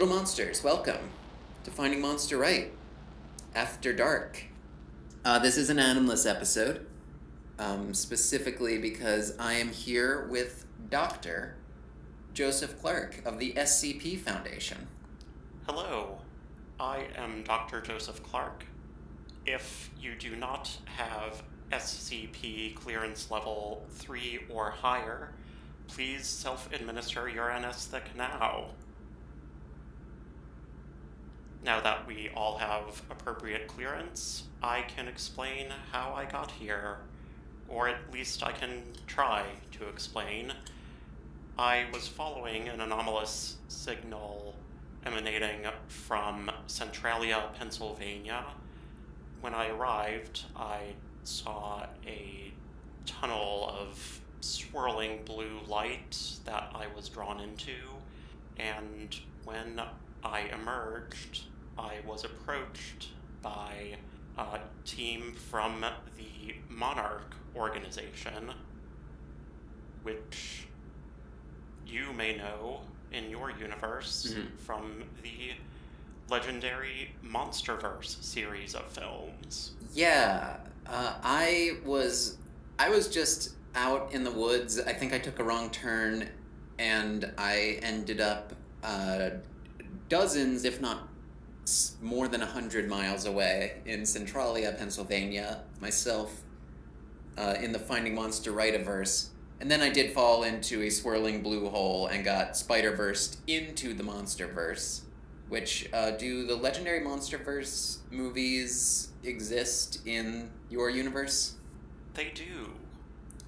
little monsters, welcome to Finding Monster Right After Dark. This is an Animalist episode, specifically because I am here with Dr. Joseph Clark of the SCP Foundation. Hello, I am Dr. Joseph Clark. If you do not have SCP clearance level 3 or higher, please self-administer your anesthetic now. Now that we all have appropriate clearance, I can explain how I got here, or at least I can try to explain. I was following an anomalous signal emanating from Centralia, Pennsylvania. When I arrived, I saw a tunnel of swirling blue light that I was drawn into, and when I emerged, I was approached by a team from the Monarch organization, which you may know in your universe from the legendary MonsterVerse series of films. Yeah, I was just out in the woods. I think I took a wrong turn, and I ended up dozens, if not more than 100 miles away in Centralia, Pennsylvania, myself, in the Finding Monster Right-averse. And then I did fall into a swirling blue hole and got spider-versed into the MonsterVerse, which, do the legendary MonsterVerse movies exist in your universe? They do.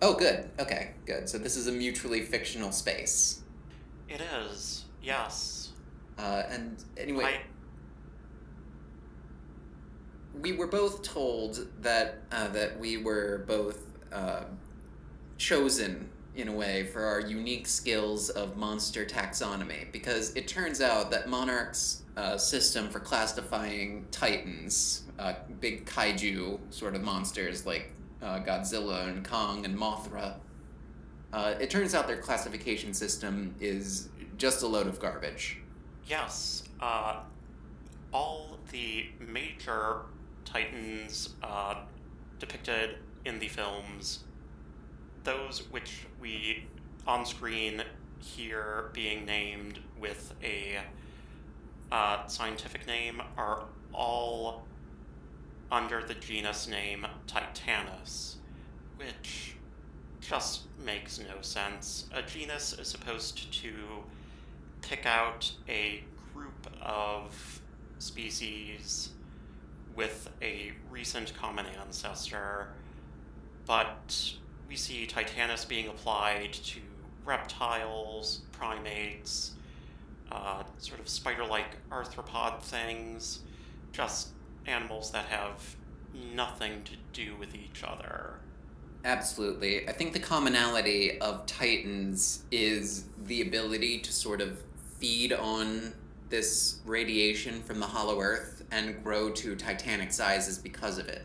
Oh, good. Okay, good. So this is a mutually fictional space. It is, yes. And anyway, we were both told that we were both chosen, in a way, for our unique skills of monster taxonomy, because it turns out that Monarch's system for classifying titans, big kaiju sort of monsters like Godzilla and Kong and Mothra, it turns out their classification system is just a load of garbage. Yes, all the major titans depicted in the films, those which we on screen hear being named with a scientific name, are all under the genus name Titanus, which just makes no sense. A genus is supposed to pick out a group of species with a recent common ancestor, but we see Titanus being applied to reptiles, primates, sort of spider-like arthropod things, just animals that have nothing to do with each other. Absolutely. I think the commonality of titans is the ability to sort of feed on this radiation from the hollow earth and grow to titanic sizes because of it.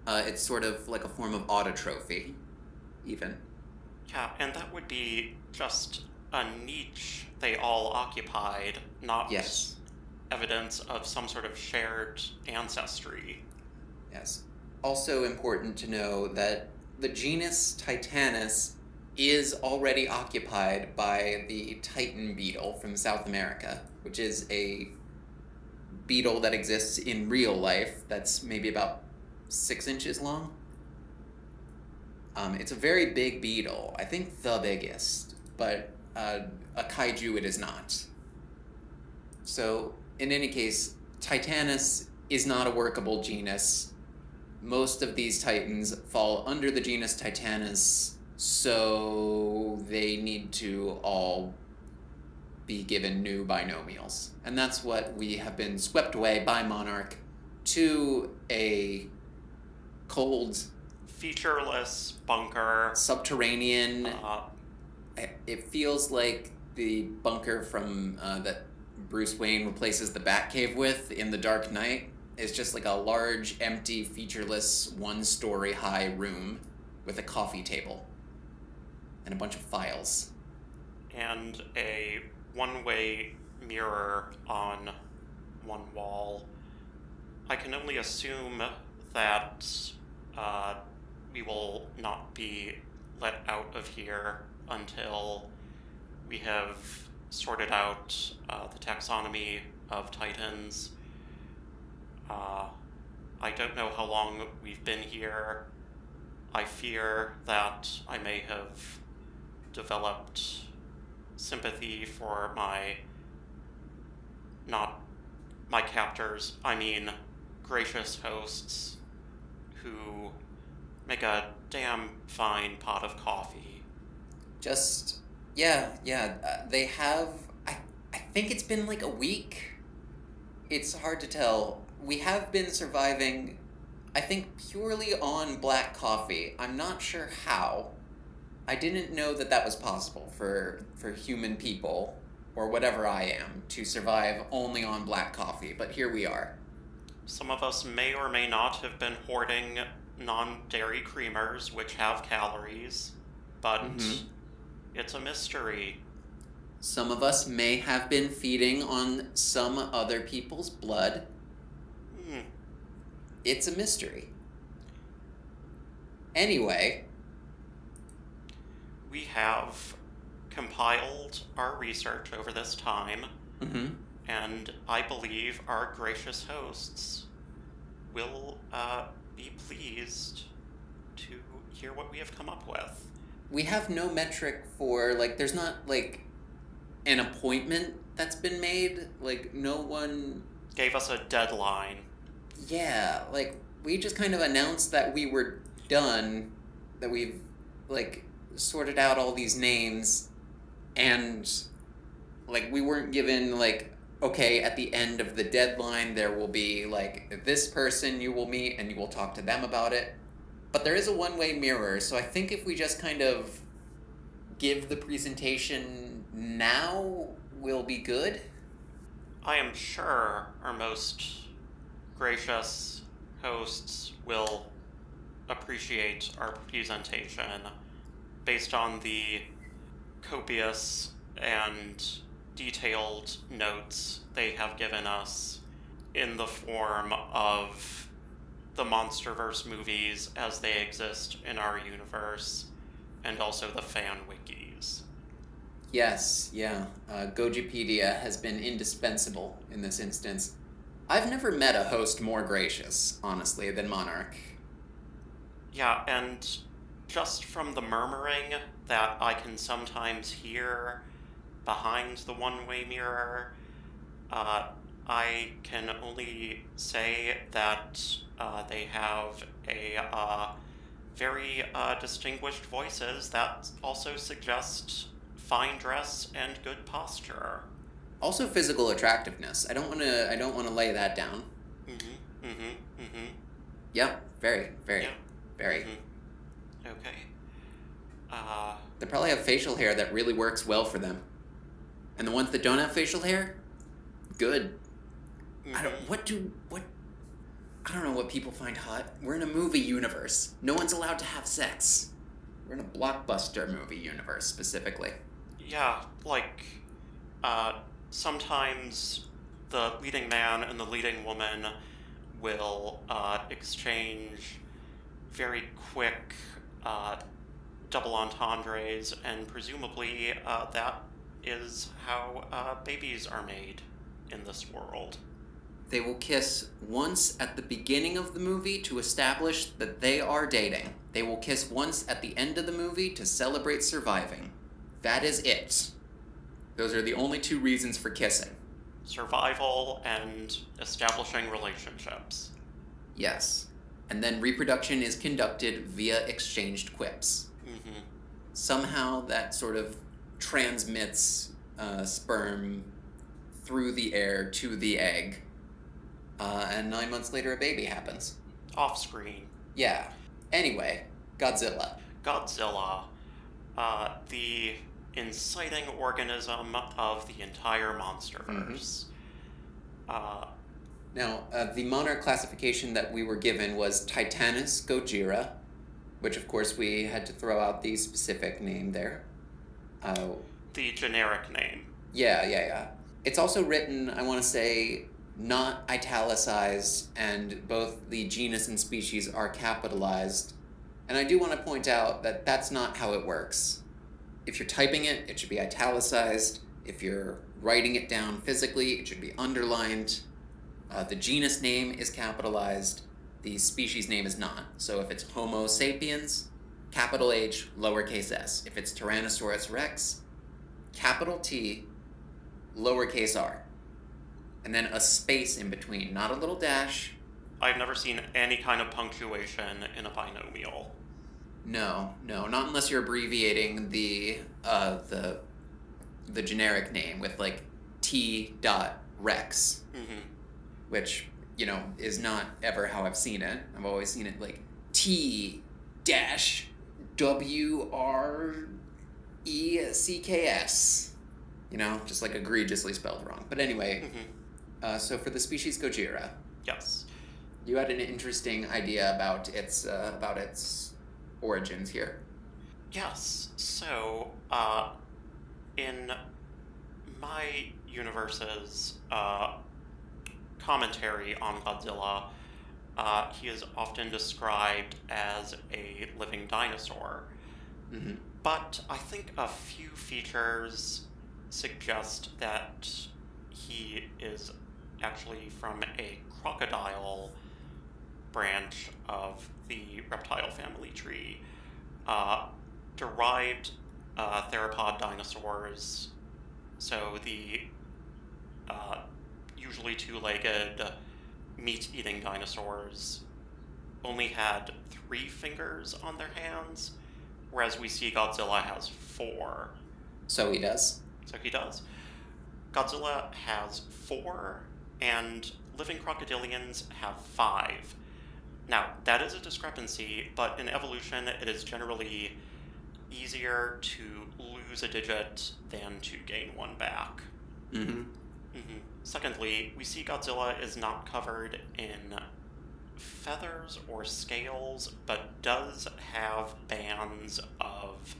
It's sort of like a form of autotrophy, even. Yeah, and that would be just a niche they all occupied, not Yes. evidence of some sort of shared ancestry. Yes. Also important to know that the genus Titanus is already occupied by the Titan beetle from South America, which is a beetle that exists in real life that's maybe about 6 inches long. It's a very big beetle, I think the biggest, but a kaiju it is not. So, in any case, Titanus is not a workable genus. Most of these titans fall under the genus Titanus, so they need to all be given new binomials. And that's what we have been swept away by Monarch to a cold, Featureless bunker. subterranean. It feels like the bunker from that Bruce Wayne replaces the Batcave with in The Dark Knight. It's just like a large, empty, featureless, one-story high room with a coffee table and a bunch of files. And a one-way mirror on one wall. I can only assume that we will not be let out of here until we have sorted out the taxonomy of Titans. I don't know how long we've been here. I fear that I may have developed sympathy for not my captors, I mean gracious hosts who make a damn fine pot of coffee. They have, I think it's been like a week. It's hard to tell. We have been surviving, I think, purely on black coffee. I'm not sure how. I didn't know that was possible for human people, or whatever I am, to survive only on black coffee, but here we are. Some of us may or may not have been hoarding non-dairy creamers, which have calories, but it's a mystery. Some of us may have been feeding on some other people's blood. It's a mystery. Anyway, we have compiled our research over this time, and I believe our gracious hosts will be pleased to hear what we have come up with. We have no metric for, there's not, an appointment that's been made. No one gave us a deadline. Yeah, we just kind of announced that we were done, that we've, sorted out all these names, and, we weren't given, okay, at the end of the deadline, there will be, this person you will meet, and you will talk to them about it. But there is a one-way mirror, so I think if we just kind of give the presentation now, we'll be good. I am sure our most gracious hosts will appreciate our presentation based on the copious and detailed notes they have given us in the form of the MonsterVerse movies as they exist in our universe, and also the fan wikis. Yes, yeah. Gojipedia has been indispensable in this instance. I've never met a host more gracious, honestly, than Monarch. Yeah, and just from the murmuring that I can sometimes hear behind the one-way mirror, I can only say that they have very distinguished voices that also suggest fine dress and good posture. Also physical attractiveness. I don't want to lay that down. Yep, very. Okay. They probably have facial hair that really works well for them. And the ones that don't have facial hair, good. I don't know what people find hot. We're in a movie universe. No one's allowed to have sex. We're in a blockbuster movie universe, specifically. Yeah, sometimes the leading man and the leading woman will exchange very quick double entendres, and presumably that is how babies are made in this world. They will kiss once at the beginning of the movie to establish that they are dating. They will kiss once at the end of the movie to celebrate surviving. That is it. Those are the only two reasons for kissing. Survival and establishing relationships. Yes. And then reproduction is conducted via exchanged quips. Somehow that sort of transmits sperm through the air to the egg. And 9 months later, a baby happens. Off-screen. Yeah. Anyway, Godzilla. The inciting organism of the entire MonsterVerse. Now, the Monarch classification that we were given was Titanus Gojira, which, of course, we had to throw out the specific name there. The generic name. Yeah. It's also written, I want to say, not italicized, and both the genus and species are capitalized. And I do want to point out that that's not how it works. If you're typing it, it should be italicized. If you're writing it down physically, it should be underlined. The genus name is capitalized. The species name is not. So if it's Homo sapiens, capital H, lowercase s. If it's Tyrannosaurus rex, capital T, lowercase r. And then a space in between, not a little dash. I've never seen any kind of punctuation in a binomial. No, not unless you're abbreviating the generic name with like T dot rex, which, you know, is not ever how I've seen it. I've always seen it like T dash WRECKS. You know, just like egregiously spelled wrong. But anyway, so for the species Gojira, Yes. you had an interesting idea about its origins here. Yes. So, in my universe's commentary on Godzilla, he is often described as a living dinosaur. But I think a few features suggest that he is actually from a crocodile branch of the reptile family tree. Derived theropod dinosaurs, so the usually two-legged meat-eating dinosaurs only had 3 fingers on their hands, whereas we see Godzilla has 4. So he does. So he does. Godzilla has 4, and living crocodilians have 5. Now, that is a discrepancy, but in evolution, it is generally easier to lose a digit than to gain one back. Secondly, we see Godzilla is not covered in feathers or scales, but does have bands of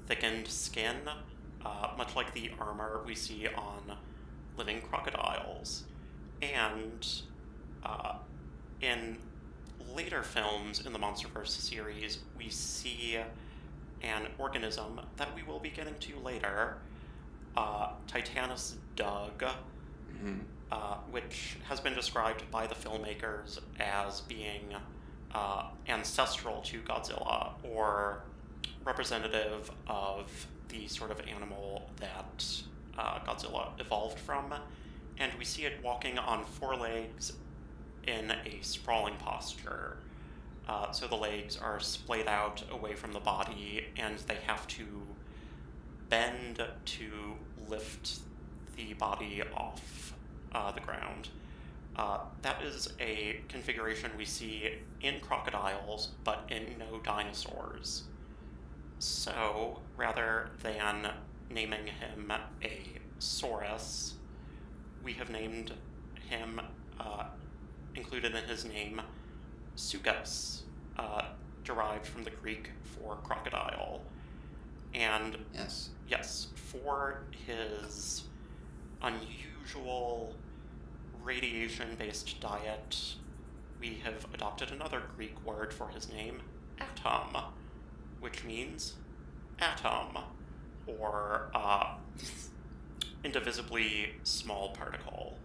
thickened skin, much like the armor we see on living crocodiles. And in later films in the MonsterVerse's series, we see an organism that we will be getting to later, Titanus Doug, which has been described by the filmmakers as being ancestral to Godzilla, or representative of the sort of animal that Godzilla evolved from. And we see it walking on 4 legs in a sprawling posture. So the legs are splayed out away from the body, and they have to bend to lift the body off the ground. That is a configuration we see in crocodiles, but in no dinosaurs. So, rather than naming him a saurus, we have named him, included in his name, Suchus, derived from the Greek for crocodile. And yes, for his unusual radiation-based diet, we have adopted another Greek word for his name, atom, which means atom, or indivisibly small particle.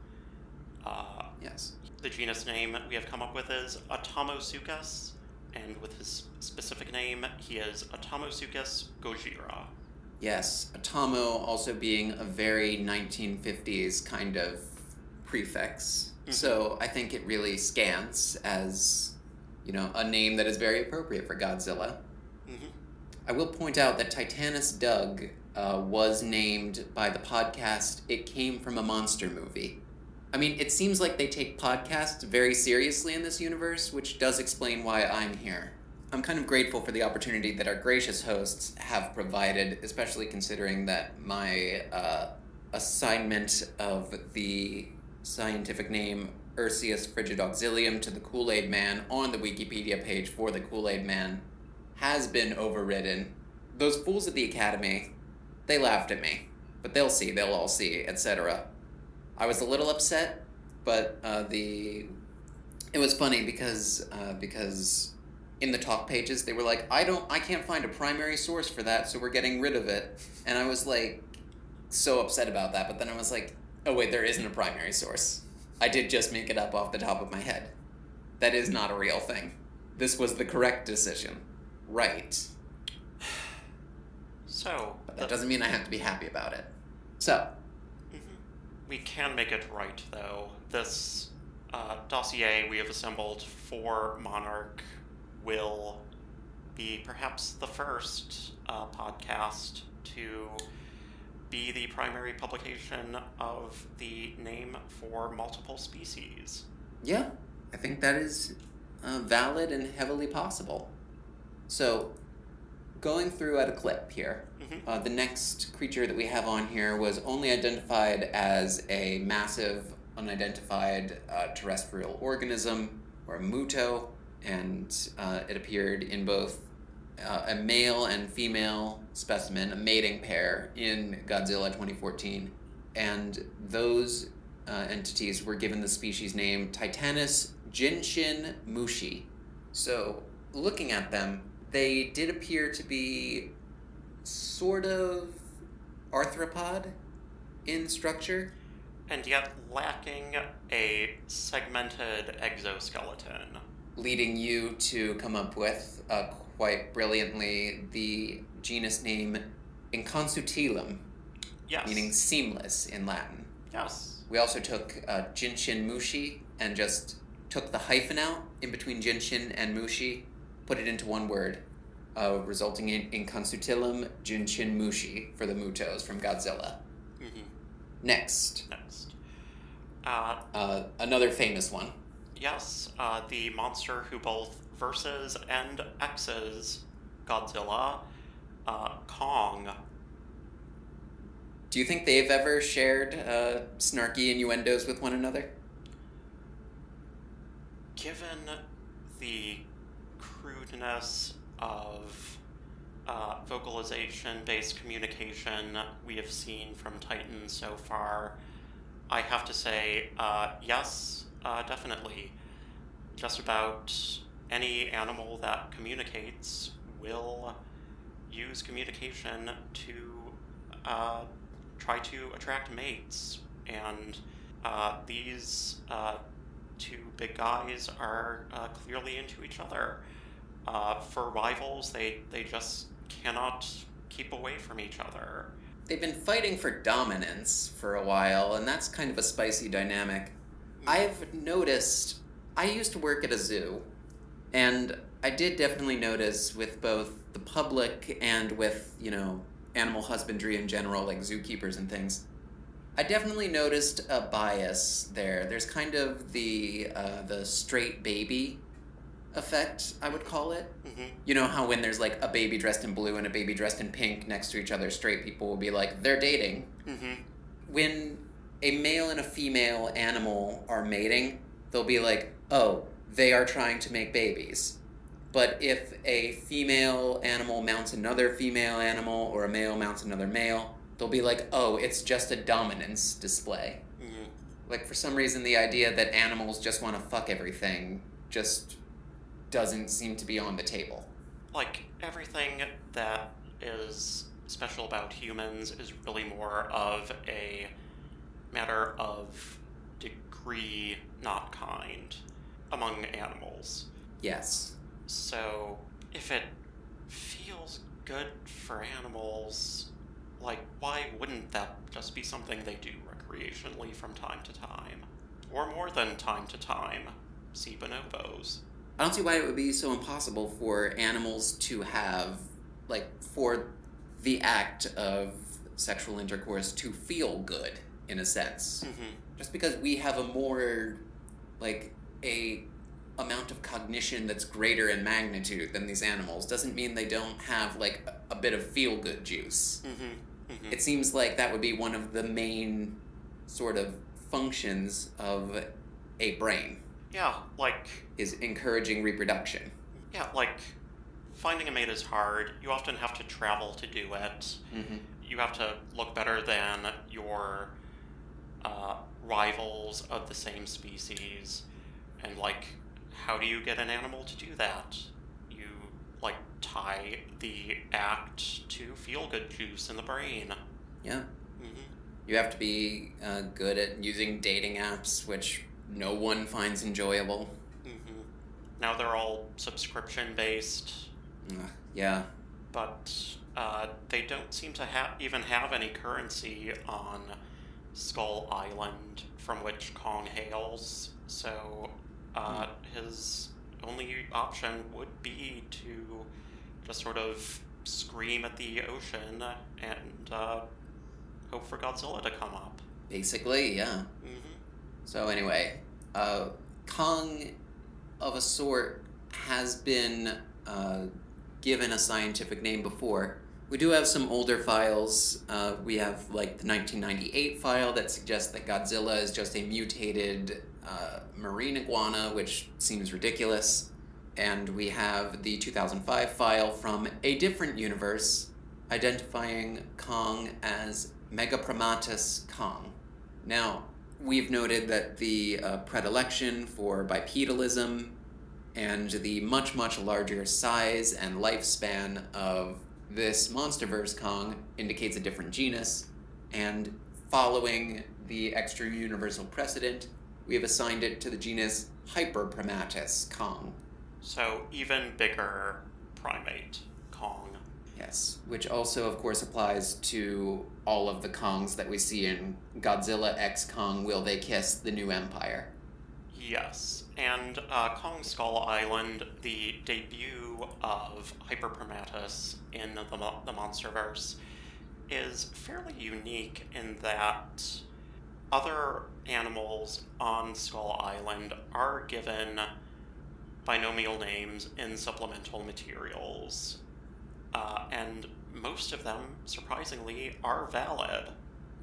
The genus name we have come up with is Atomosuchus, and with his specific name, he is Atomosuchus Gojira. Yes, Atomo also being a very 1950s kind of prefix. So I think it really scans as, you know, a name that is very appropriate for Godzilla. I will point out that Titanus Doug was named by the podcast It Came From a Monster Movie. I mean, it seems like they take podcasts very seriously in this universe, which does explain why I'm here. I'm kind of grateful for the opportunity that our gracious hosts have provided, especially considering that my assignment of the scientific name Ursius frigidauxilium to the Kool-Aid Man on the Wikipedia page for the Kool-Aid Man has been overridden. Those fools at the Academy, they laughed at me. But they'll all see, etc. I was a little upset, but it was funny because in the talk pages they were like, I can't find a primary source for that, so we're getting rid of it. And I was like so upset about that, but then I was like, oh wait, there isn't a primary source. I did just make it up off the top of my head. That is not a real thing. This was the correct decision. Right. So... But that doesn't mean I have to be happy about it. So... We can make it right, though. This dossier we have assembled for Monarch will be perhaps the first podcast to be the primary publication of the name for multiple species. Yeah, I think that is valid and heavily possible. So, going through at a clip here, the next creature that we have on here was only identified as a massive, unidentified terrestrial organism, or a muto, and it appeared in both a male and female specimen, a mating pair, in Godzilla 2014. And those entities were given the species name Titanus jinshin mushi. So, looking at them, they did appear to be sort of arthropod in structure. And yet lacking a segmented exoskeleton. Leading you to come up with, quite brilliantly, the genus name Inconsutilim. Yes. Meaning seamless in Latin. Yes. We also took jinshin mushi and just took the hyphen out in between jinshin and mushi, put it into one word, resulting in Inconsutilim jinshin mushi for the mutos from Godzilla. Next. Another famous one. Yes, the monster who both verses and X's Godzilla, Kong. Do you think they've ever shared snarky innuendos with one another? Given the crudeness of vocalization-based communication we have seen from Titan so far, I have to say, yes, definitely. Just about any animal that communicates will use communication to try to attract mates. And these two big guys are clearly into each other. For rivals, they just cannot keep away from each other. They've been fighting for dominance for a while, and that's kind of a spicy dynamic. I've noticed, I used to work at a zoo, and I did definitely notice with both the public and with, animal husbandry in general, like zookeepers and things, I definitely noticed a bias there. There's kind of the straight baby effect, I would call it. You know how when there's like a baby dressed in blue and a baby dressed in pink next to each other, straight people will be like, they're dating. When a male and a female animal are mating, they'll be like, oh, they are trying to make babies. But if a female animal mounts another female animal or a male mounts another male, they'll be like, oh, it's just a dominance display. Like, for some reason, the idea that animals just want to fuck everything just doesn't seem to be on the table. Like, everything that is special about humans is really more of a matter of degree, not kind, among animals. Yes. So, if it feels good for animals, like, why wouldn't that just be something they do recreationally from time to time? Or more than time to time. See bonobos. I don't see why it would be so impossible for animals to have, like, for the act of sexual intercourse to feel good, in a sense. Just because we have a more, like, a amount of cognition that's greater in magnitude than these animals doesn't mean they don't have, like, a bit of feel-good juice. It seems like that would be one of the main sort of functions of a brain. Yeah, like... is encouraging reproduction. Yeah, like, finding a mate is hard. You often have to travel to do it. You have to look better than your rivals of the same species. And, like, how do you get an animal to do that? You, like, tie the act to feel-good juice in the brain. Yeah. Mm-hmm. You have to be good at using dating apps, which no one finds enjoyable. Mm-hmm. Now they're all subscription-based. Yeah. But they don't seem to even have any currency on Skull Island, from which Kong hails. So his only option would be to just sort of scream at the ocean and hope for Godzilla to come up. Basically, yeah. Mm-hmm. So anyway, Kong, of a sort, has been given a scientific name before. We do have some older files. We have, like, the 1998 file that suggests that Godzilla is just a mutated marine iguana, which seems ridiculous. And we have the 2005 file from a different universe identifying Kong as Megapromatus Kong. Now, we've noted that the predilection for bipedalism and the much, much larger size and lifespan of this MonsterVerse Kong indicates a different genus, and following the extra-universal precedent, we have assigned it to the genus Hyperpromatus Kong. So even bigger primate Kong. Yes, which also, of course, applies to all of the Kongs that we see in Godzilla x Kong Will They Kiss the New Empire. Yes, and Kong Skull Island, the debut of Hyperpromatus in the MonsterVerse, is fairly unique in that other animals on Skull Island are given binomial names in supplemental materials, and most of them, surprisingly, are valid.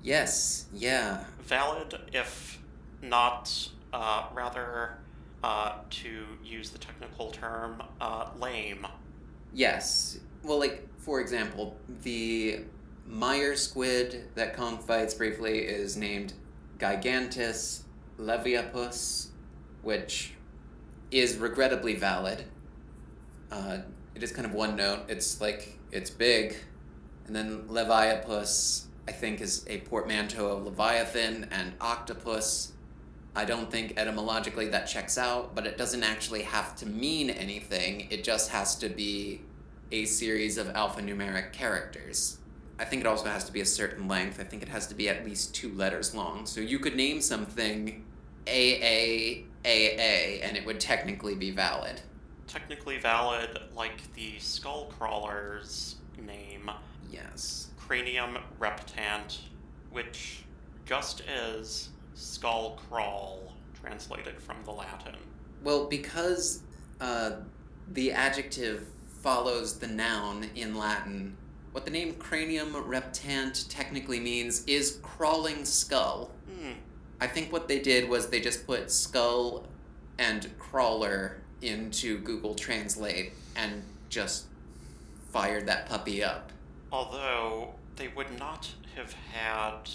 Yes, yeah. Valid, if not rather, to use the technical term, lame. Yes. Well, like, for example, the Meyer squid that Kong fights briefly is named Gigantus leviapus, which is regrettably valid. It is kind of one note. It's like, it's big. And then leviapus, I think, is a portmanteau of leviathan and octopus. I don't think etymologically that checks out, but it doesn't actually have to mean anything. It just has to be a series of alphanumeric characters. I think it also has to be a certain length. I think it has to be at least 2 letters long. So you could name something AAAA, and it would technically be valid. Technically valid, like the skull crawler's name. Yes. Cranium reptant, which just is skull crawl, translated from the Latin. Well, because the adjective follows the noun in Latin, what the name cranium reptant technically means is crawling skull. I think what they did was they just put skull and crawler into Google Translate and just fired that puppy up. Although they would not have had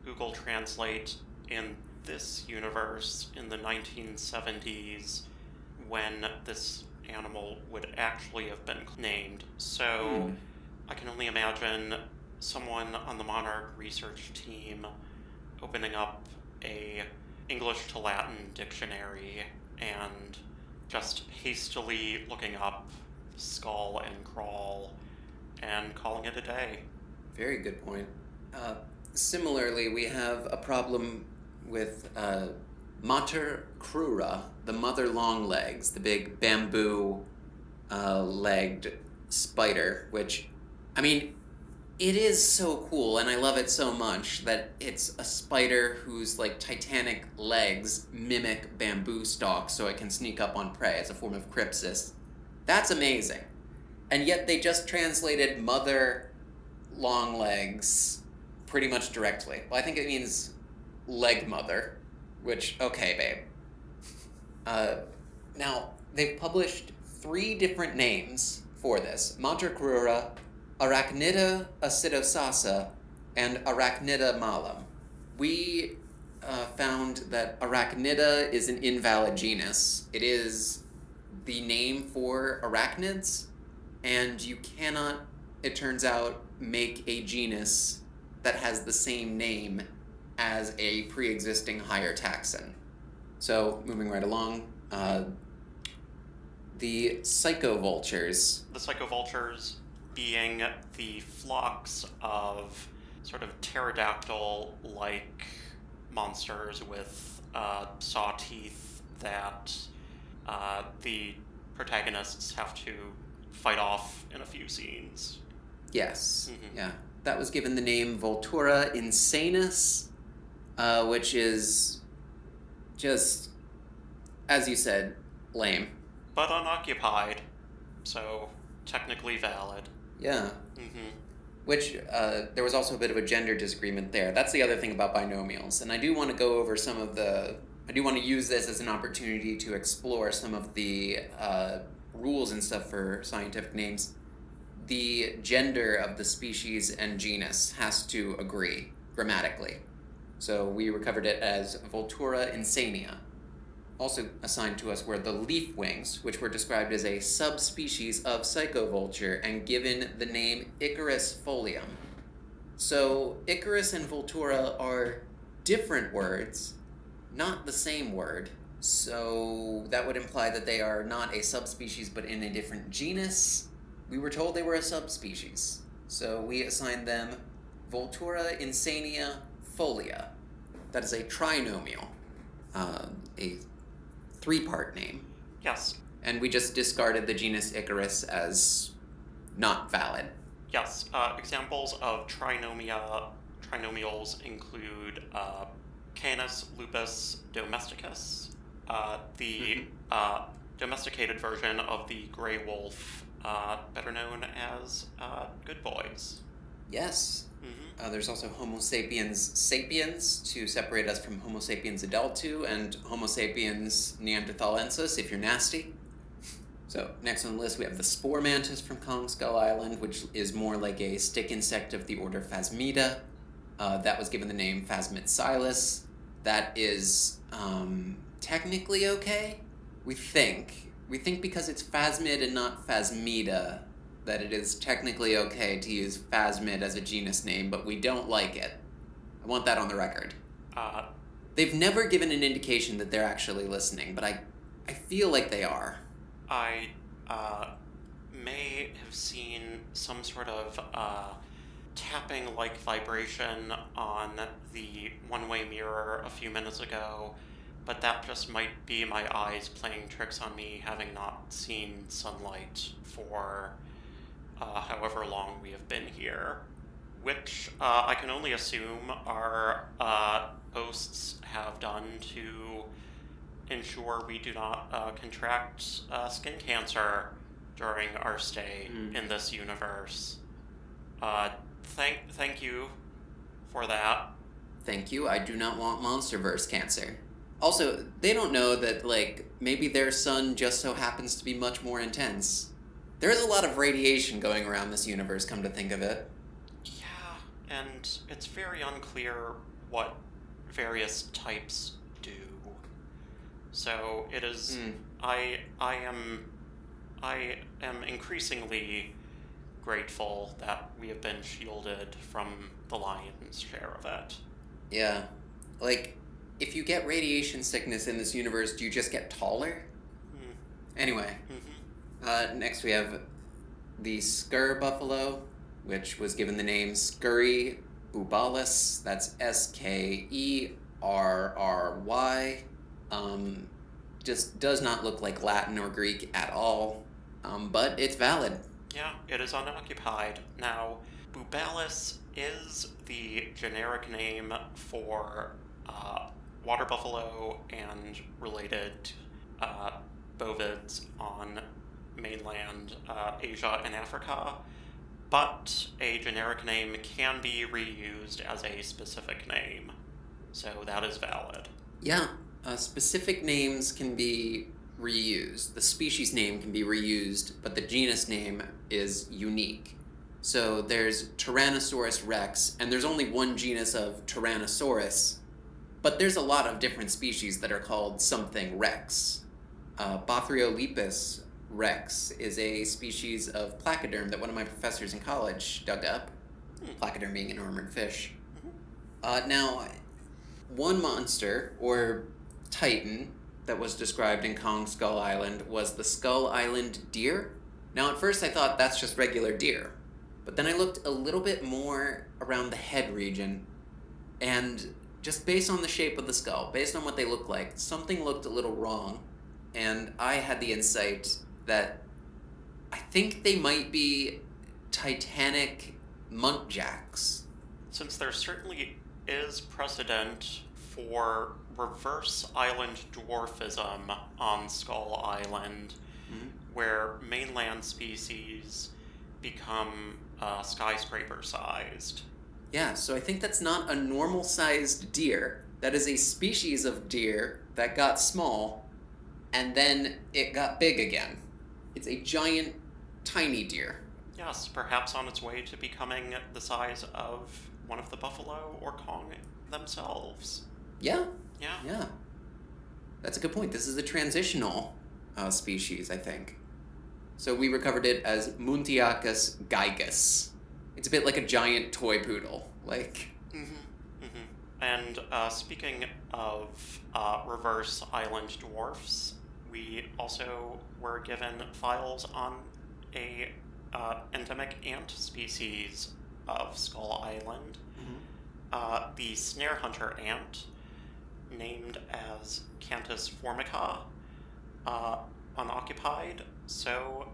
Google Translate in this universe in the 1970s when this animal would actually have been named. So I can only imagine someone on the Monarch research team opening up a English to Latin dictionary and just hastily looking up skull and crawl and calling it a day. Very good point. Similarly, we have a problem with Mater crura, the mother longlegs, the big bamboo legged spider, which, I mean, it is so cool, and I love it so much that it's a spider whose, like, titanic legs mimic bamboo stalks so it can sneak up on prey as a form of crypsis. That's amazing. And yet they just translated mother longlegs pretty much directly. Well, I think it means leg mother, which, okay, babe. Now, they've published 3 different names for this. Mater crura, Arachnida acidosassa, and Arachnida malum. We found that Arachnida is an invalid genus. It is the name for arachnids, and you cannot, it turns out, make a genus that has the same name as a pre-existing higher taxon. So, moving right along, the psychovultures. The psychovultures being the flocks of sort of pterodactyl-like monsters with saw teeth that the protagonists have to fight off in a few scenes. Yes, yeah. That was given the name Vultura insanus, which is just, as you said, lame. But unoccupied, so technically valid. Yeah. Which, there was also a bit of a gender disagreement there. That's the other thing about binomials. And I do want to go over I do want to use this as an opportunity to explore some of the rules and stuff for scientific names. The gender of the species and genus has to agree grammatically. So we recovered it as Vultura insania. Also assigned to us were the leaf wings, which were described as a subspecies of psychovulture and given the name Icarus folium. So Icarus and Vultura are different words, not the same word. So that would imply that they are not a subspecies but in a different genus. We were told they were a subspecies. So we assigned them Vultura insania folia. That is a trinomial, a three-part name. Yes. And we just discarded the genus Icarus as not valid. Yes. Examples of trinomials include Canis lupus domesticus, the domesticated version of the gray wolf, better known as good boys. Yes. There's also Homo sapiens sapiens to separate us from Homo sapiens adultu and Homo sapiens neanderthalensis if you're nasty. So next on the list we have the spore mantis from Kong Skull Island, which is more like a stick insect of the order Phasmida. That was given the name Phasmidsilus. That is technically okay. We think because it's Phasmid and not Phasmida that it is technically okay to use Phasmid as a genus name, but we don't like it. I want that on the record. They've never given an indication that they're actually listening, but I feel like they are. I may have seen some sort of tapping-like vibration on the one-way mirror a few minutes ago, but that just might be my eyes playing tricks on me, having not seen sunlight for however long we have been here, which I can only assume our hosts have done to ensure we do not contract skin cancer during our stay in this universe. Thank you for that. Thank you. I do not want MonsterVerse cancer. Also, they don't know that, maybe their sun just so happens to be much more intense. There is a lot of radiation going around this universe, come to think of it. Yeah, and it's very unclear what various types do. So it is. I am increasingly grateful that we have been shielded from the lion's share of it. Yeah, if you get radiation sickness in this universe, do you just get taller? Anyway. Next we have the Skur buffalo, which was given the name Scurry ubalis. That's Skerry. Just does not look like Latin or Greek at all, but it's valid. Yeah, it is unoccupied. Now, Bubalis is the generic name for water buffalo and related bovids on mainland Asia and Africa, but a generic name can be reused as a specific name, so that is valid. Yeah, specific names can be reused. The species name can be reused, but the genus name is unique. So there's Tyrannosaurus rex, and there's only one genus of Tyrannosaurus, But there's a lot of different species that are called something rex. Bothriolipus rex is a species of placoderm that one of my professors in college dug up. Placoderm being an armored fish. Now, one monster, or titan, that was described in Kong Skull Island was the Skull Island deer. Now, at first I thought that's just regular deer. But then I looked a little bit more around the head region, and just based on the shape of the skull, based on what they look like, something looked a little wrong. And I had the insight that I think they might be titanic muntjacs. Since there certainly is precedent for reverse island dwarfism on Skull Island, where mainland species become skyscraper-sized. Yeah, so I think that's not a normal-sized deer. That is a species of deer that got small, and then it got big again. It's a giant, tiny deer. Yes, perhaps on its way to becoming the size of one of the buffalo or Kong themselves. Yeah. Yeah. That's a good point. This is a transitional species, I think. So we recovered it as Muntiacus gigas. It's a bit like a giant toy poodle. And speaking of reverse island dwarfs, we also were given files on a endemic ant species of Skull Island. The snare hunter ant, named as Cantus formica, unoccupied, so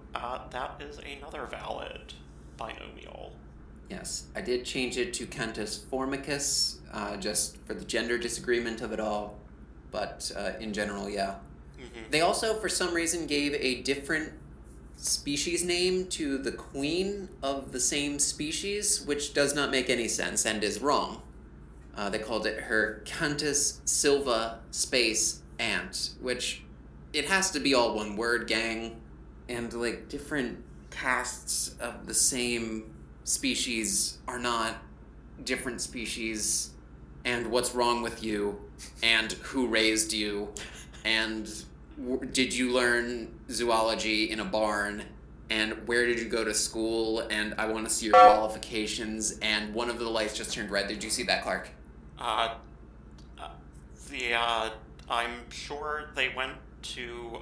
that is another valid binomial. Yes, I did change it to Cantus formicus, just for the gender disagreement of it all, but in general, yeah. They also, for some reason, gave a different species name to the queen of the same species, which does not make any sense and is wrong. They called it her Cantus silva space ant, which it has to be all one word, gang, and like different casts of the same species are not different species, and what's wrong with you, and who raised you, and did you learn zoology in a barn, and where did you go to school, and I want to see your qualifications, and one of the lights just turned red. Did you see that, Clark? I'm sure they went to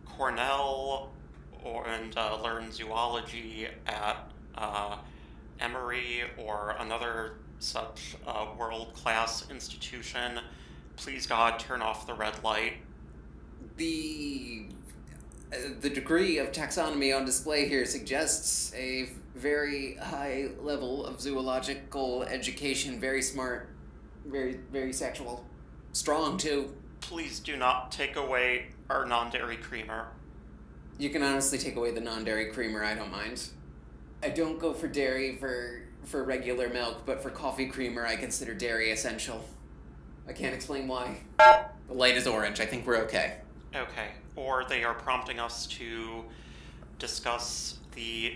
Cornell and learned zoology at Emory or another such world-class institution. Please, God, turn off the red light. The degree of taxonomy on display here suggests a very high level of zoological education, very smart, very, very sexual. Strong, too. Please do not take away our non-dairy creamer. You can honestly take away the non-dairy creamer, I don't mind. I don't go for dairy for regular milk, but for coffee creamer I consider dairy essential. I can't explain why. The light is orange, I think we're okay. Okay, or they are prompting us to discuss the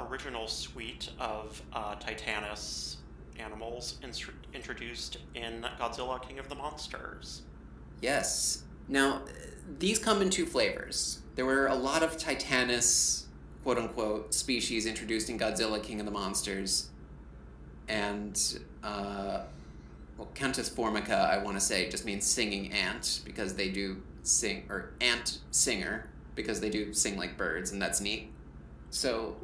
original suite of Titanus animals introduced in Godzilla King of the Monsters. Yes. Now, these come in two flavors. There were a lot of Titanus, quote-unquote, species introduced in Godzilla King of the Monsters, and, Cantus formica, I want to say, just means singing ant, because they do sing, or ant singer, because they do sing like birds, and that's neat. So,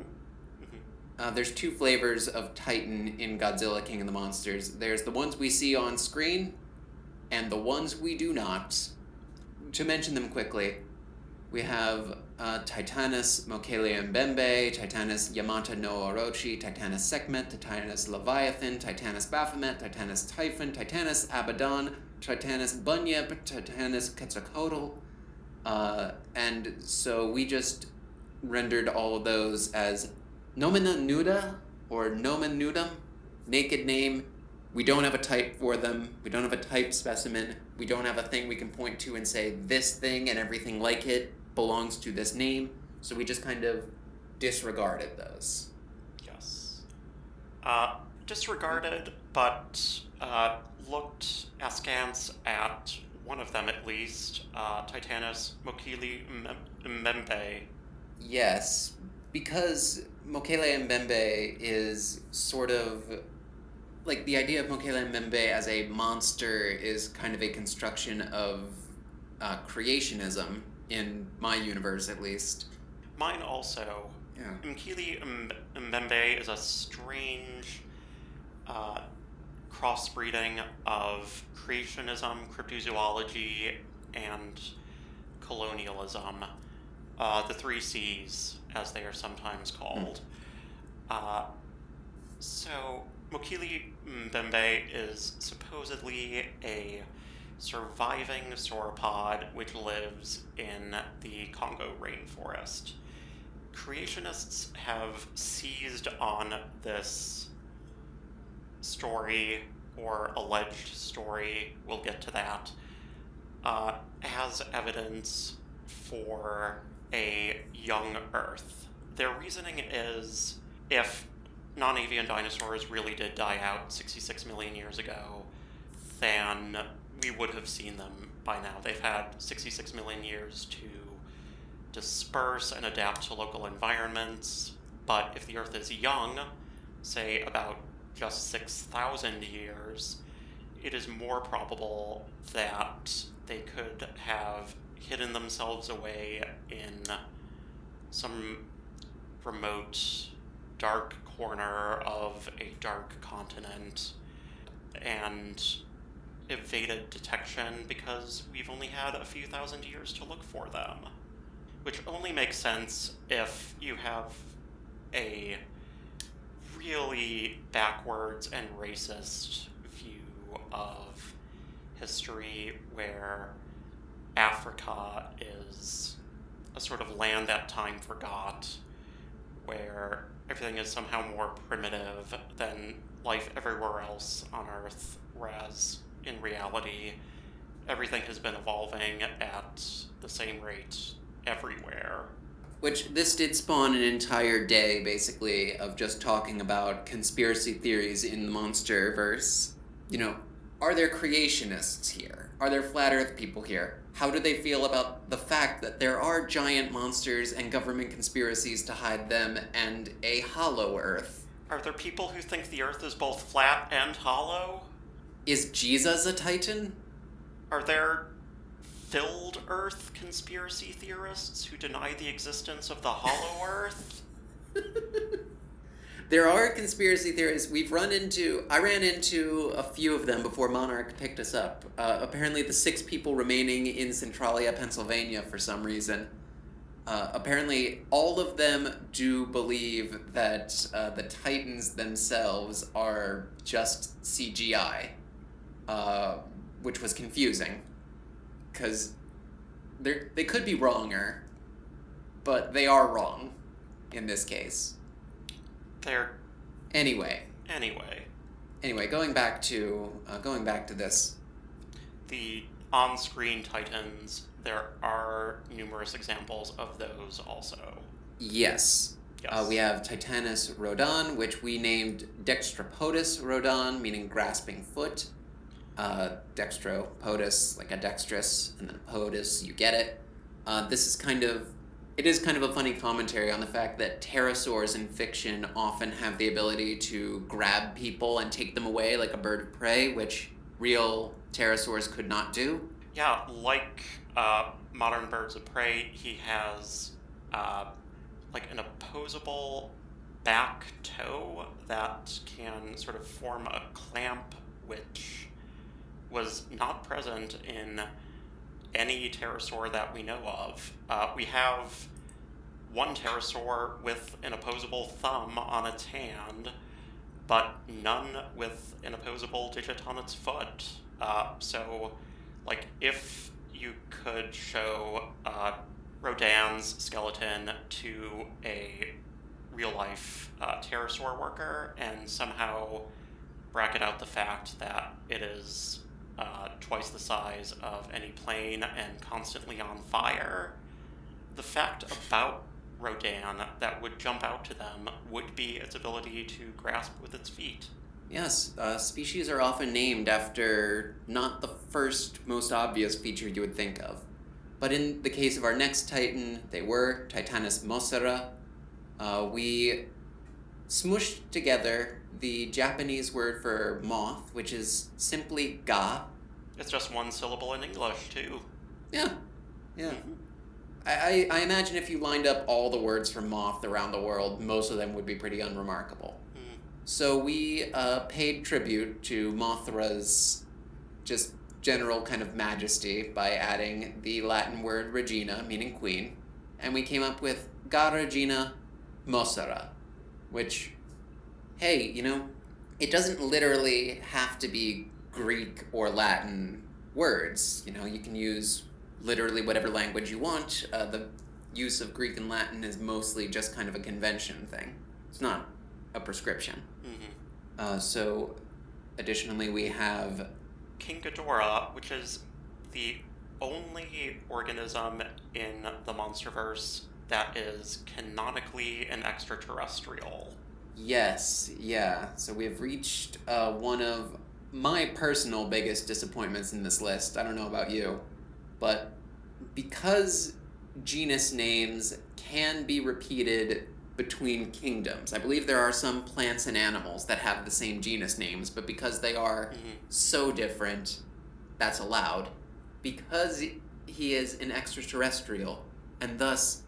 there's two flavors of Titan in Godzilla King of the Monsters. There's the ones we see on screen, and the ones we do not. To mention them quickly, we have Titanus Mokele-mbembe, Titanus Yamata no Orochi, Titanus Sekhmet, Titanus Leviathan, Titanus Baphomet, Titanus Typhon, Titanus Abaddon, Titanus Bunyip, Titanus Quetzalcoatl. And so we just rendered all of those as nomina nuda, or nomen nudum, naked name. We don't have a type for them. We don't have a type specimen. We don't have a thing we can point to and say this thing and everything like it belongs to this name. So we just kind of disregarded those. Yes. disregarded, but looked askance at one of them at least, Titanus Mokili Mbembe. Yes, because Mokele Mbembe is sort of like the idea of Mokele Mbembe as a monster is kind of a construction of creationism in my universe, at least. Mine also. Yeah. Mkili Mbembe is a strange crossbreeding of creationism, cryptozoology, and colonialism. The three C's, as they are sometimes called. So, Mokili Mbembe is supposedly a surviving sauropod which lives in the Congo rainforest. Creationists have seized on this story, or alleged story, we'll get to that, as evidence for a young Earth. Their reasoning is, if non-avian dinosaurs really did die out 66 million years ago, then we would have seen them by now. They've had 66 million years to disperse and adapt to local environments, but if the Earth is young, say about just 6,000 years, it is more probable that they could have hidden themselves away in some remote, dark corner of a dark continent and evaded detection because we've only had a few thousand years to look for them. Which only makes sense if you have a really backwards and racist view of history where Africa is a sort of land that time forgot, where everything is somehow more primitive than life everywhere else on Earth, whereas in reality, everything has been evolving at the same rate everywhere. Which this did spawn an entire day, basically, of just talking about conspiracy theories in the MonsterVerse. You know, are there creationists here? Are there flat Earth people here? How do they feel about the fact that there are giant monsters and government conspiracies to hide them and a hollow Earth? Are there people who think the Earth is both flat and hollow? Is Jesus a Titan? Are there filled Earth conspiracy theorists who deny the existence of the hollow Earth? There are conspiracy theories. I ran into a few of them before Monarch picked us up. Apparently the 6 people remaining in Centralia, Pennsylvania for some reason. Apparently all of them do believe that the Titans themselves are just CGI, which was confusing. Because they could be wronger, but they are wrong in this case. Anyway, going back to this. The on-screen Titans, there are numerous examples of those also. Yes. Yes. We have Titanus Rhodon, which we named Dextropodus Rhodon, meaning grasping foot. Dextro, podus, like a dexterous, and then podus, you get it. This is kind of a funny commentary on the fact that pterosaurs in fiction often have the ability to grab people and take them away like a bird of prey, which real pterosaurs could not do. Yeah, like modern birds of prey, he has like an opposable back toe that can sort of form a clamp, which was not present in any pterosaur that we know of. We have one pterosaur with an opposable thumb on its hand, but none with an opposable digit on its foot. So, like, if you could show Rodin's skeleton to a real-life pterosaur worker and somehow bracket out the fact that it is twice the size of any plane and constantly on fire, the fact about Rodin that would jump out to them would be its ability to grasp with its feet. Yes, species are often named after not the first, most obvious feature you would think of. But in the case of our next Titan, they were Titanus mosera. We smushed together the Japanese word for moth, which is simply ga. It's just one syllable in English, too. Yeah. I imagine if you lined up all the words for moth around the world, most of them would be pretty unremarkable. So we paid tribute to Mothra's just general kind of majesty by adding the Latin word regina, meaning queen, and we came up with Ga Regina Mosera, which, hey, it doesn't literally have to be Greek or Latin words. You can use literally whatever language you want. The use of Greek and Latin is mostly just kind of a convention thing. It's not a prescription. So, additionally, we have King Ghidorah, which is the only organism in the MonsterVerse that is canonically an extraterrestrial. Yes, yeah. So we have reached one of my personal biggest disappointments in this list. I don't know about you, but because genus names can be repeated between kingdoms. I believe there are some plants and animals that have the same genus names, but because they are so different, that's allowed. Because he is an extraterrestrial, and thus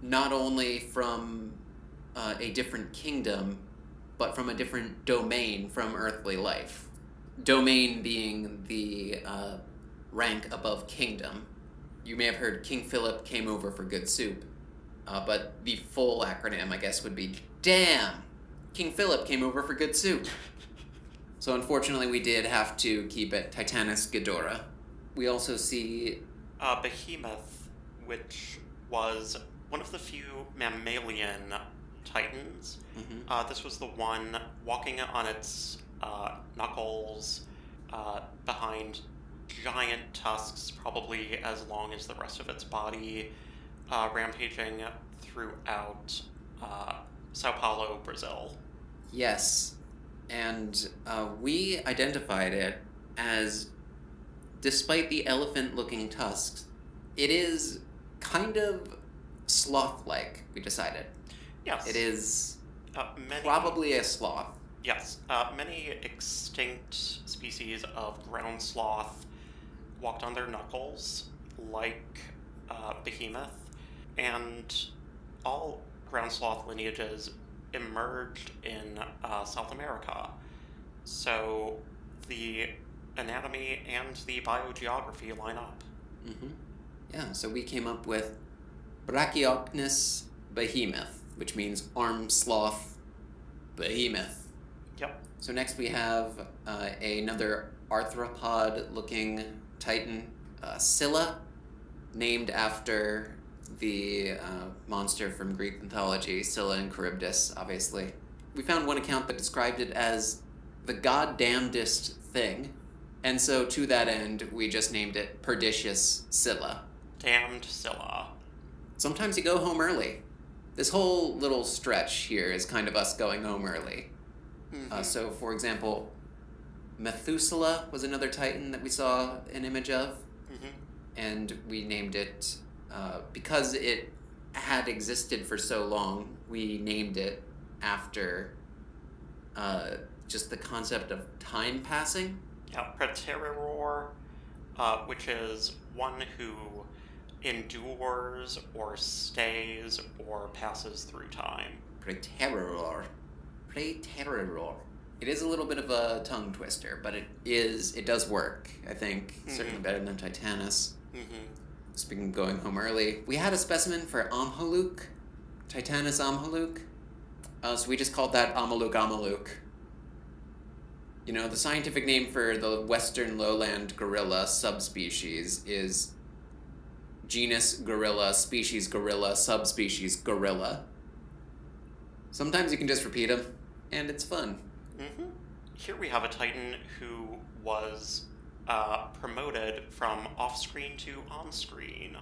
not only from a different kingdom, but from a different domain from earthly life. Domain being the rank above kingdom. You may have heard King Philip came over for good soup. But the full acronym, I guess, would be DAMN! King Philip came over for good soup. So unfortunately, we did have to keep it Titanus Ghidorah. We also see Behemoth, which was one of the few mammalian titans. This was the one walking on its knuckles behind giant tusks, probably as long as the rest of its body, rampaging throughout Sao Paulo, Brazil. Yes, and we identified it as, despite the elephant-looking tusks, it is kind of sloth-like, we decided. Yes. It is probably a sloth. Yes. Many extinct species of ground sloth walked on their knuckles, like Behemoth, and all ground sloth lineages emerged in South America. So the anatomy and the biogeography line up. Yeah, so we came up with Brachiochnis behemoth, which means arm sloth behemoth. Yep. So next we have another arthropod-looking titan, Scylla, named after the monster from Greek mythology, Scylla and Charybdis, obviously. We found one account that described it as the goddamnedest thing, and so to that end, we just named it Pernicious Scylla. Damned Scylla. Sometimes you go home early. This whole little stretch here is kind of us going home early. So, for example, Methuselah was another titan that we saw an image of, and we named it, because it had existed for so long, we named it after just the concept of time passing. Yeah, Praeterror, which is one who endures or stays or passes through time. Praeterror. It is a little bit of a tongue twister, but it does work, I think. Certainly better than Titanus. Speaking of going home early, we had a specimen for Amhaluk, Titanus Amhaluk. So we just called that Amaluk. You know, the scientific name for the western lowland gorilla subspecies is genus gorilla, species gorilla, subspecies gorilla. Sometimes you can just repeat them, and it's fun. Here we have a titan who was promoted from off-screen to on-screen.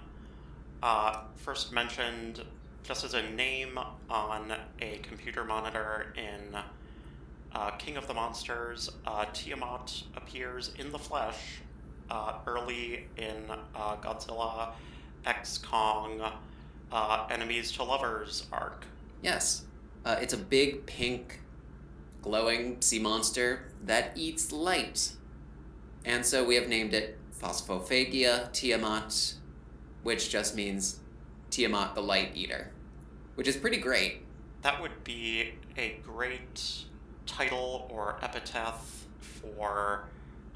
First mentioned just as a name on a computer monitor in king of the monsters, Tiamat appears in the flesh early in Godzilla X Kong Enemies to Lovers arc. Yes. It's a big, pink, glowing sea monster that eats light. And so we have named it Phosphophagia Tiamat, which just means Tiamat the Light Eater, which is pretty great. That would be a great title or epithet for,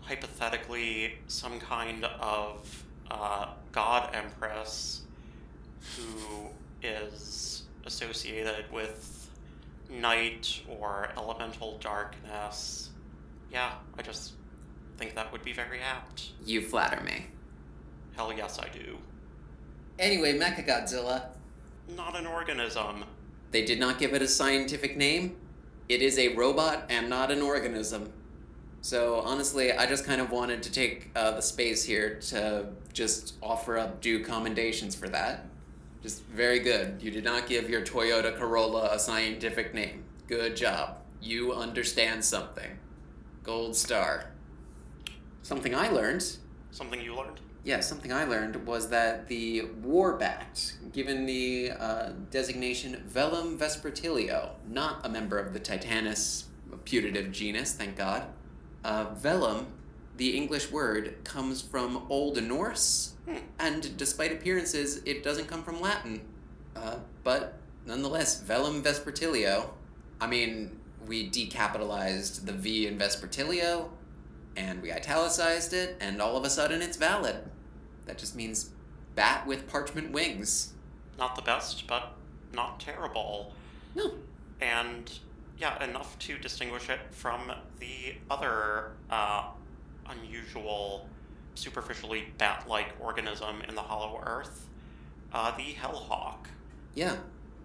hypothetically, some kind of god empress who is associated with night or elemental darkness. Yeah, I just think that would be very apt. You flatter me. Hell yes, I do. Anyway, Mechagodzilla. Not an organism. They did not give it a scientific name. It is a robot and not an organism. So honestly, I just kind of wanted to take the space here to just offer up due commendations for that. Just very good. You did not give your Toyota Corolla a scientific name. Good job. You understand something. Gold star. Something I learned. Something you learned? Yeah, something I learned was that the war bat, given the designation Velum vespertilio, not a member of the Titanus putative genus, thank God. Velum, the English word, comes from Old Norse, and despite appearances, it doesn't come from Latin. But nonetheless, Velum vespertilio, I mean, we decapitalized the V in vespertilio, and we italicized it, and all of a sudden it's valid. That just means bat with parchment wings. Not the best, but not terrible. No. And yeah, enough to distinguish it from the other unusual, superficially bat-like organism in the Hollow Earth, the Hellhawk. Yeah.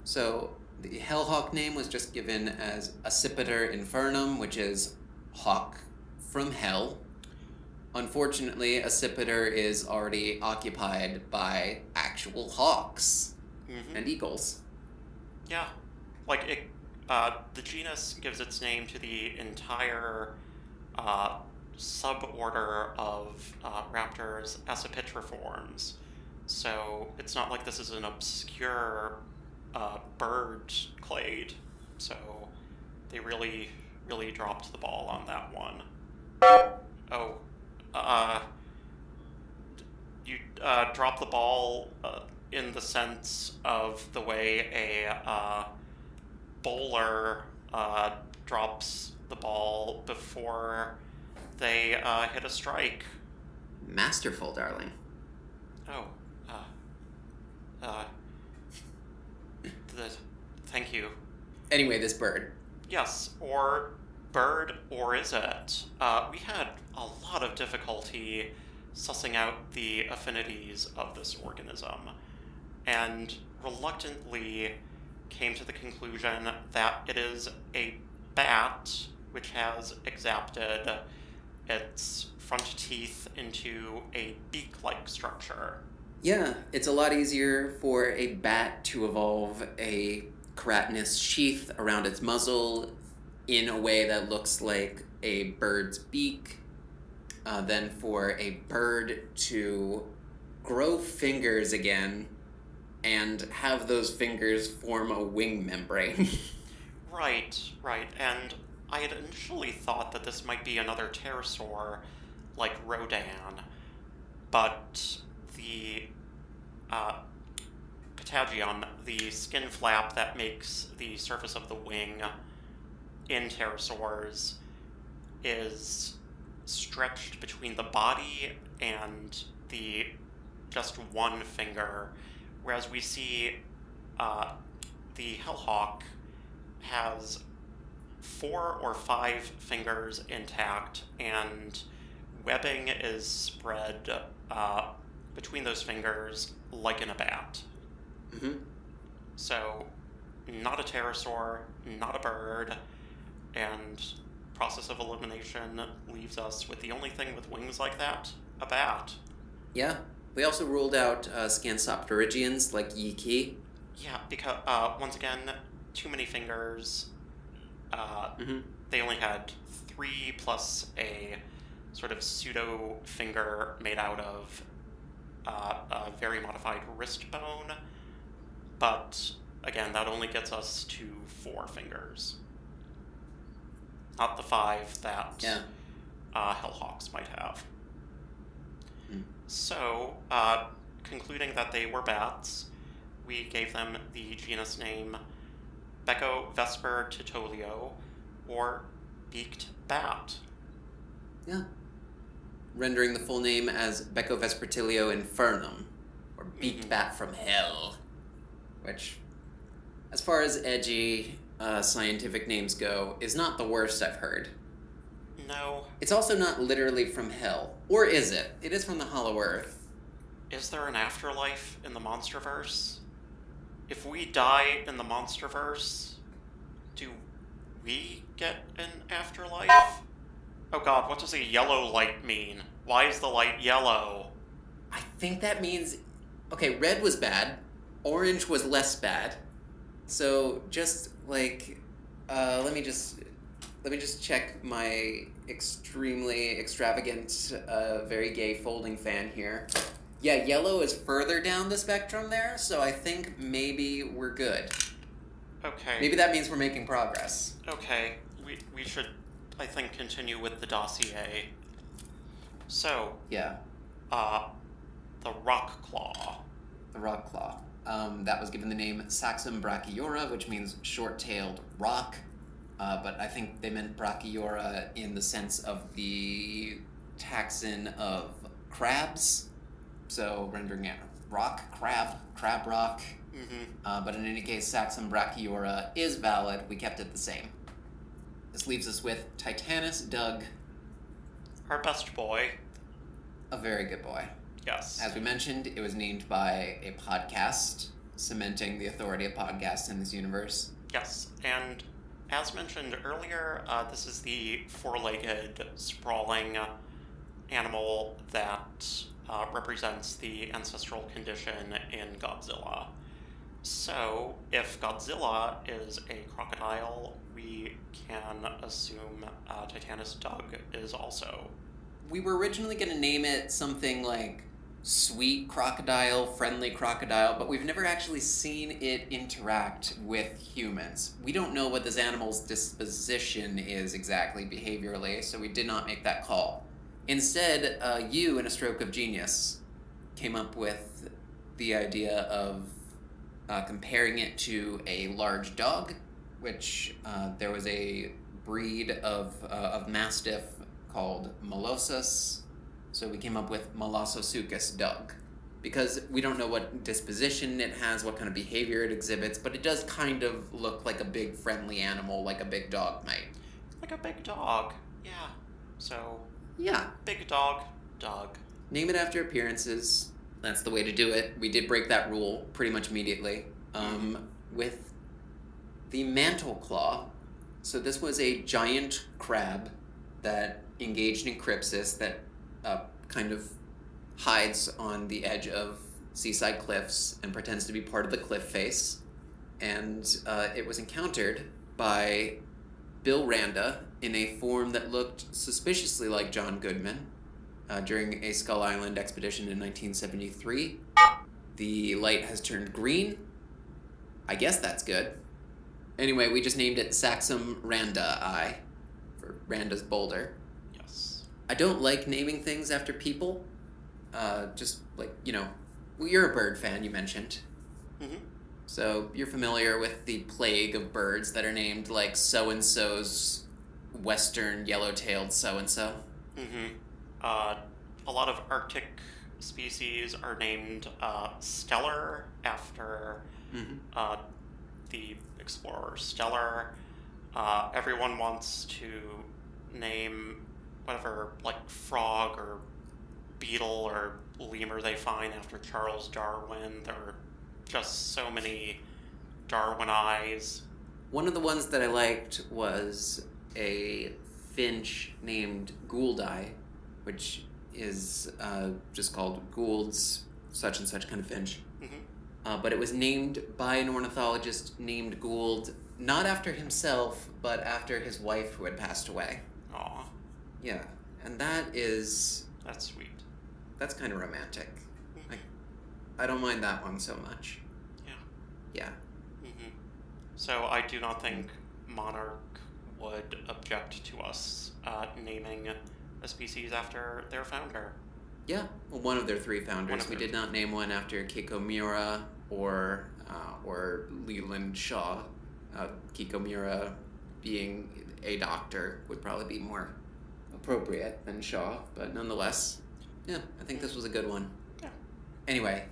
So the Hellhawk name was just given as Accipiter infernum, which is hawk from hell. Unfortunately, Accipiter is already occupied by actual hawks and eagles. Yeah. Like, it, the genus gives its name to the entire suborder of raptors, Accipitriforms. So it's not like this is an obscure bird clade. So they really dropped the ball on that one. Oh. You drop the ball in the sense of the way a bowler drops the ball before they hit a strike. Masterful, darling. Oh. Thank you. Anyway, this bird. Yes, or bird, or is it? We had a lot of difficulty sussing out the affinities of this organism, and reluctantly came to the conclusion that it is a bat which has exapted its front teeth into a beak-like structure. Yeah, it's a lot easier for a bat to evolve a keratinous sheath around its muzzle in a way that looks like a bird's beak than for a bird to grow fingers again and have those fingers form a wing membrane. Right. And I had initially thought that this might be another pterosaur like Rodan, but the patagium, the skin flap that makes the surface of the wing in pterosaurs, is stretched between the body and the just one finger, whereas we see the Hellhawk has 4 or 5 fingers intact, and webbing is spread between those fingers like in a bat. Mm-hmm. So, not a pterosaur, not a bird, and process of elimination leaves us with the only thing with wings like that, a bat. Yeah. We also ruled out Scansopterygians like Yiki. Yeah, because, once again, too many fingers, they only had 3 plus a sort of pseudo finger made out of a very modified wrist bone. But again, that only gets us to 4 fingers, not the 5 that hellhawks might have. So, concluding that they were bats, we gave them the genus name Beckovesper or beaked bat. Yeah. Rendering the full name as Beckovespertilio infernum, or beaked bat from hell, which, as far as edgy scientific names go, is not the worst I've heard. No. It's also not literally from hell. Or is it? It is from the Hollow Earth. Is there an afterlife in the MonsterVerse? If we die in the MonsterVerse, do we get an afterlife? Oh god, what does a yellow light mean? Why is the light yellow? I think that means... Okay, red was bad. Orange was less bad. So, just, like... let me just check my extremely extravagant, very gay folding fan here. Yeah, yellow is further down the spectrum there, so I think maybe we're good. Okay. Maybe that means we're making progress. Okay, we should, I think, continue with the dossier. So, Yeah. The rock claw. The rock claw. That was given the name Saxum brachyura, which means short-tailed rock. But I think they meant brachyura in the sense of the taxon of crabs. So rendering it rock, crab rock. But in any case, Saxum brachyura is valid. We kept it the same. This leaves us with Titanus Doug. Our best boy. A very good boy. Yes. As we mentioned, it was named by a podcast, cementing the authority of podcasts in this universe. Yes, and as mentioned earlier, this is the 4-legged, sprawling animal that represents the ancestral condition in Godzilla. So, if Godzilla is a crocodile, we can assume Titanus Doug is also. We were originally going to name it something like sweet crocodile, friendly crocodile, but we've never actually seen it interact with humans. We don't know what this animal's disposition is exactly behaviorally, so we did not make that call. Instead, you, in a stroke of genius, came up with the idea of comparing it to a large dog, which there was a breed of Mastiff called Molossus. So we came up with Molossosuchus Doug, because we don't know what disposition it has, what kind of behavior it exhibits, but it does kind of look like a big friendly animal, like a big dog might. Like a big dog, yeah. So, yeah. Big dog, Doug. Name it after appearances. That's the way to do it. We did break that rule pretty much immediately. With the mantle claw, so this was a giant crab that engaged in crypsis that kind of hides on the edge of seaside cliffs and pretends to be part of the cliff face. And it was encountered by Bill Randa in a form that looked suspiciously like John Goodman during a Skull Island expedition in 1973. The light has turned green. I guess that's good. Anyway, we just named it Saxum Randa-I for Randa's boulder. Yes. I don't like naming things after people. Just like, well, you're a bird fan, you mentioned. Mm-hmm. So you're familiar with the plague of birds that are named like so-and-so's western yellow-tailed so-and-so. Mm-hmm. A lot of Arctic species are named Stellar after the explorer Stellar. Everyone wants to name whatever, like, frog or beetle or lemur they find after Charles Darwin. There are just so many Darwin-eyes. One of the ones that I liked was a finch named Gouldeye, which is just called Gould's such and such kind of finch. Mm-hmm. but it was named by an ornithologist named Gould, not after himself, but after his wife who had passed away. Aw. Yeah, and that's sweet. That's kind of romantic. Mm-hmm. I don't mind that one so much. Yeah. Yeah. Mm-hmm. So I do not think Monarch would object to us naming a species after their founder. Yeah, well, one of their three founders. We did not name one after Kikomura or Leland Shaw. Kikomura, being a doctor, would probably be more appropriate than Shaw, but nonetheless, yeah, I think this was a good one. Yeah. Anyway,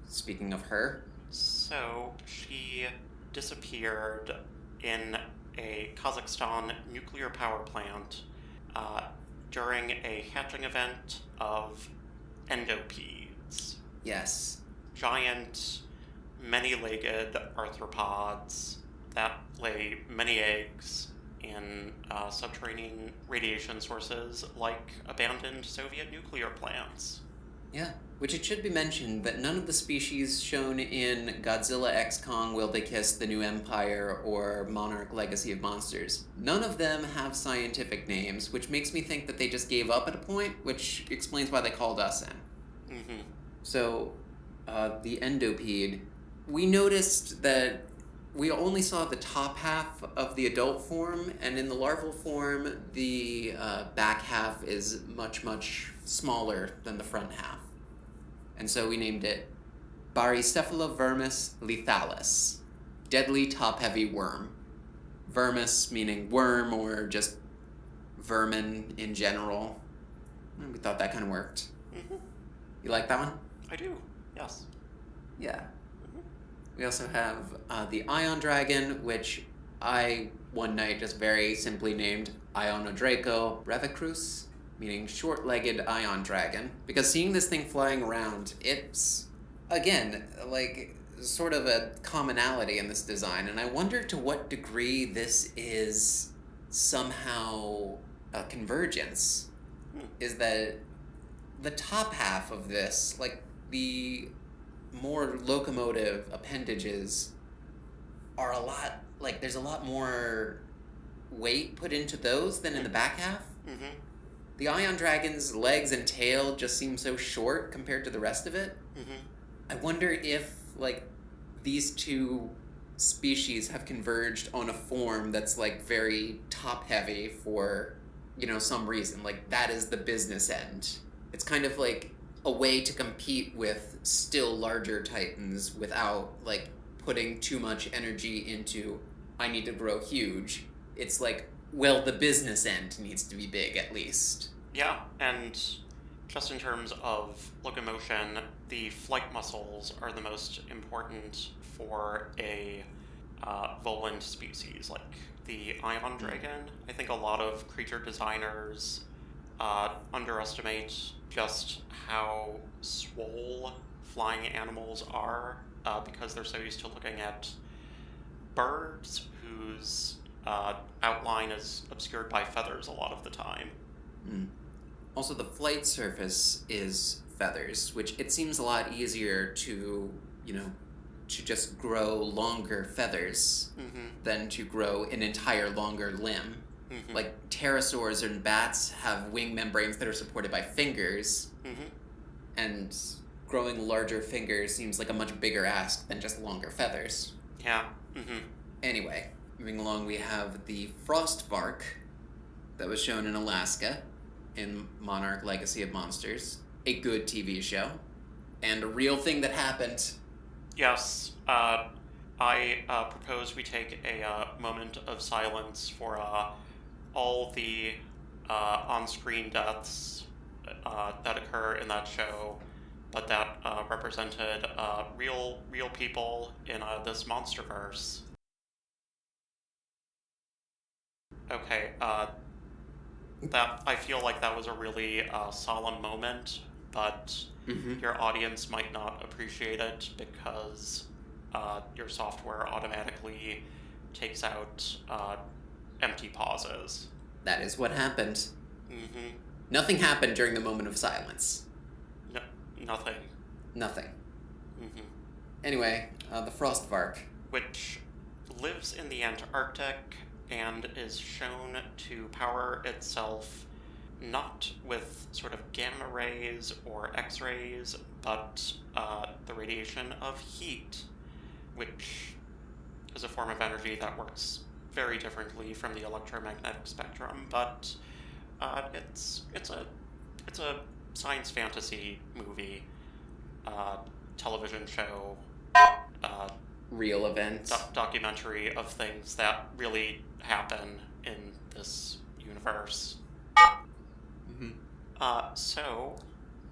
speaking of her, so she disappeared in a Kazakhstan nuclear power plant during a hatching event of endopedes. Yes. Giant, many-legged arthropods that lay many eggs in subterranean radiation sources like abandoned Soviet nuclear plants. Yeah, which it should be mentioned that none of the species shown in Godzilla X Kong Will They Kiss the New Empire or Monarch Legacy of Monsters, none of them have scientific names, which makes me think that they just gave up at a point, which explains why they called us in. Mm-hmm. So, the endopede, we noticed that we only saw the top half of the adult form, and in the larval form, the back half is much, much smaller than the front half. And so we named it Barycephalovermis lethalis, deadly top-heavy worm. Vermis meaning worm or just vermin in general. And we thought that kind of worked. Mm-hmm. You like that one? I do, yes. Yeah. We also have the Ion Dragon, which I, one night, just very simply named Ionodraco revicrus, meaning short-legged ion dragon. Because seeing this thing flying around, it's, again, like, sort of a commonality in this design. And I wonder to what degree this is somehow a convergence. Is that the top half of this, like, the more locomotive appendages are a lot, like, there's a lot more weight put into those than in the back half. Mm-hmm. The Ion Dragon's legs and tail just seem so short compared to the rest of it. Mm-hmm. I wonder if, like, these two species have converged on a form that's, like, very top-heavy for, you know, some reason. Like, that is the business end. It's kind of like a way to compete with still larger titans without, like, putting too much energy into, I need to grow huge. It's like, well, the business end needs to be big, at least. Yeah, and just in terms of locomotion, the flight muscles are the most important for a volant species, like the Ion Dragon. I think a lot of creature designers underestimate just how swole flying animals are because they're so used to looking at birds whose outline is obscured by feathers a lot of the time. Mm. Also, the flight surface is feathers, which it seems a lot easier to, you know, to just grow longer feathers than to grow an entire longer limb. Mm-hmm. Like, pterosaurs and bats have wing membranes that are supported by fingers, and growing larger fingers seems like a much bigger ask than just longer feathers. Yeah. Anyway, moving along, we have the Frostvark that was shown in Alaska in Monarch Legacy of Monsters, a good TV show, and a real thing that happened. Yes. I propose we take a moment of silence for all the on-screen deaths that occur in that show, but that represented real people in this MonsterVerse. Okay, that I feel like that was a really solemn moment, but your audience might not appreciate it because your software automatically takes out empty pauses. That is what happened. Nothing happened during the moment of silence. No, nothing. Nothing. Mm-hmm. Anyway, the Frostvark. Which lives in the Antarctic and is shown to power itself not with sort of gamma rays or X-rays, but the radiation of heat, which is a form of energy that works very differently from the electromagnetic spectrum. But it's a science fantasy movie, television show, real event. Documentary of things that really happen in this universe. Mm-hmm. So,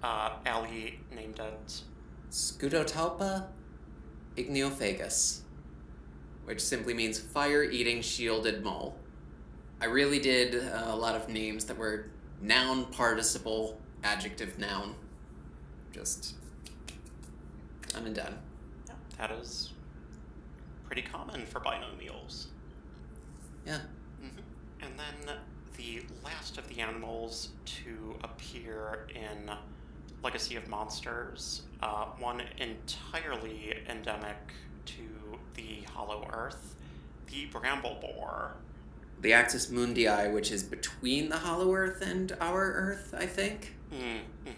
Allie named it Scutotalpa igneophagus, which simply means fire-eating shielded mole. I really did a lot of names that were noun, participle, adjective, noun. Just done and done. Yeah, that is pretty common for binomials. Yeah. Mm-hmm. And then the last of the animals to appear in Legacy of Monsters, one entirely endemic to the Hollow Earth, the bramble boar. The Axis Mundii, which is between the Hollow Earth and our Earth, I think. Mm-hmm.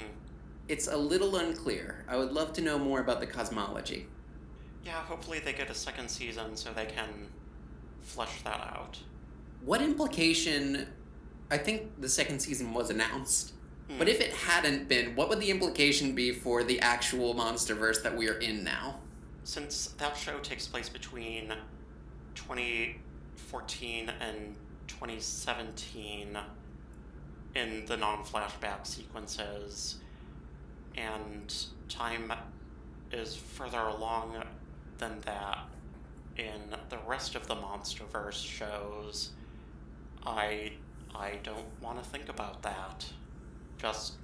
It's a little unclear. I would love to know more about the cosmology. Yeah, hopefully they get a second season so they can flesh that out. What implication... I think the second season was announced. But if it hadn't been, what would the implication be for the actual MonsterVerse that we are in now? Since that show takes place between 2014 and 2017 in the non-flashback sequences, and time is further along than that in the rest of the MonsterVerse shows, I don't want to think about that.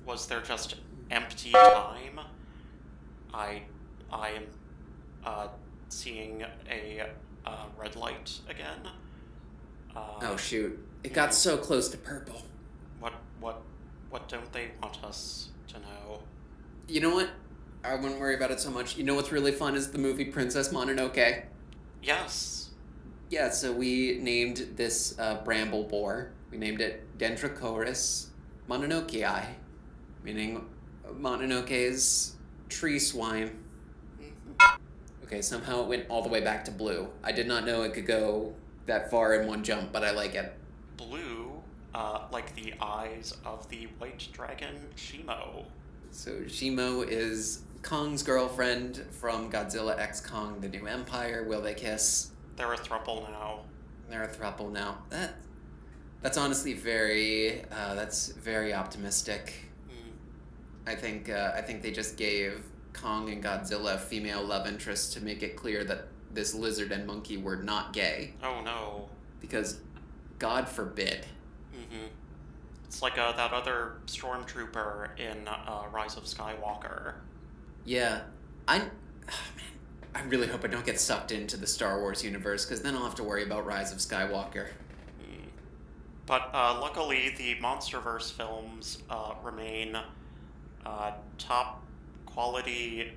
Was there just empty time? I am seeing a red light again. Oh shoot! It got so close to purple. What don't they want us to know? You know what? I wouldn't worry about it so much. You know what's really fun is the movie Princess Mononoke. Yes. Yeah, so we named this bramble boar. We named it Dendrochoris mononokei, meaning Mononoke's tree swine. Okay, somehow it went all the way back to blue. I did not know it could go that far in one jump, but I like it. Blue, like the eyes of the white dragon Shimo. So Shimo is Kong's girlfriend from Godzilla x Kong: The New Empire. Will they kiss? They're a throuple now. They're a throuple now. That's honestly very optimistic. I think they just gave Kong and Godzilla a female love interest to make it clear that this lizard and monkey were not gay. Oh no. Because, God forbid. Mm-hmm. It's like that other stormtrooper in Rise of Skywalker. Yeah. Man, I really hope I don't get sucked into the Star Wars universe, because then I'll have to worry about Rise of Skywalker. But luckily, the MonsterVerse films remain top quality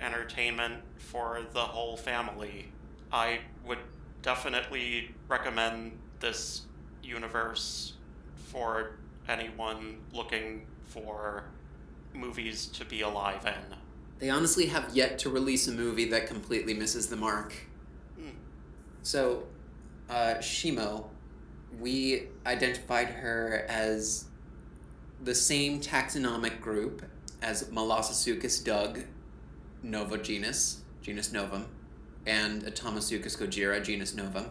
entertainment for the whole family. I would definitely recommend this universe for anyone looking for movies to be alive in. They honestly have yet to release a movie that completely misses the mark. So, Shimo, we identified her as the same taxonomic group as Molossuchus Doug, Nova genus Novum, and Atomasuchus gojira, genus Novum.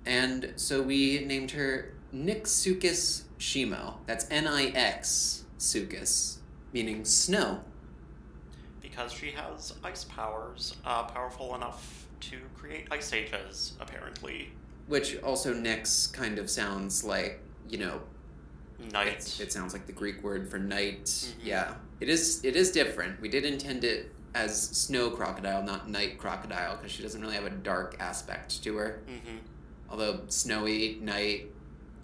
And so we named her Nixsuchus Shimo. That's Nix Suchus, meaning snow. Because she has ice powers, powerful enough to create ice ages, apparently. Which also Nix kind of sounds like, Night. It sounds like the Greek word for night. Mm-hmm. Yeah. It is different. We did intend it as snow crocodile, not night crocodile, because she doesn't really have a dark aspect to her. Mm-hmm. Although snowy, night,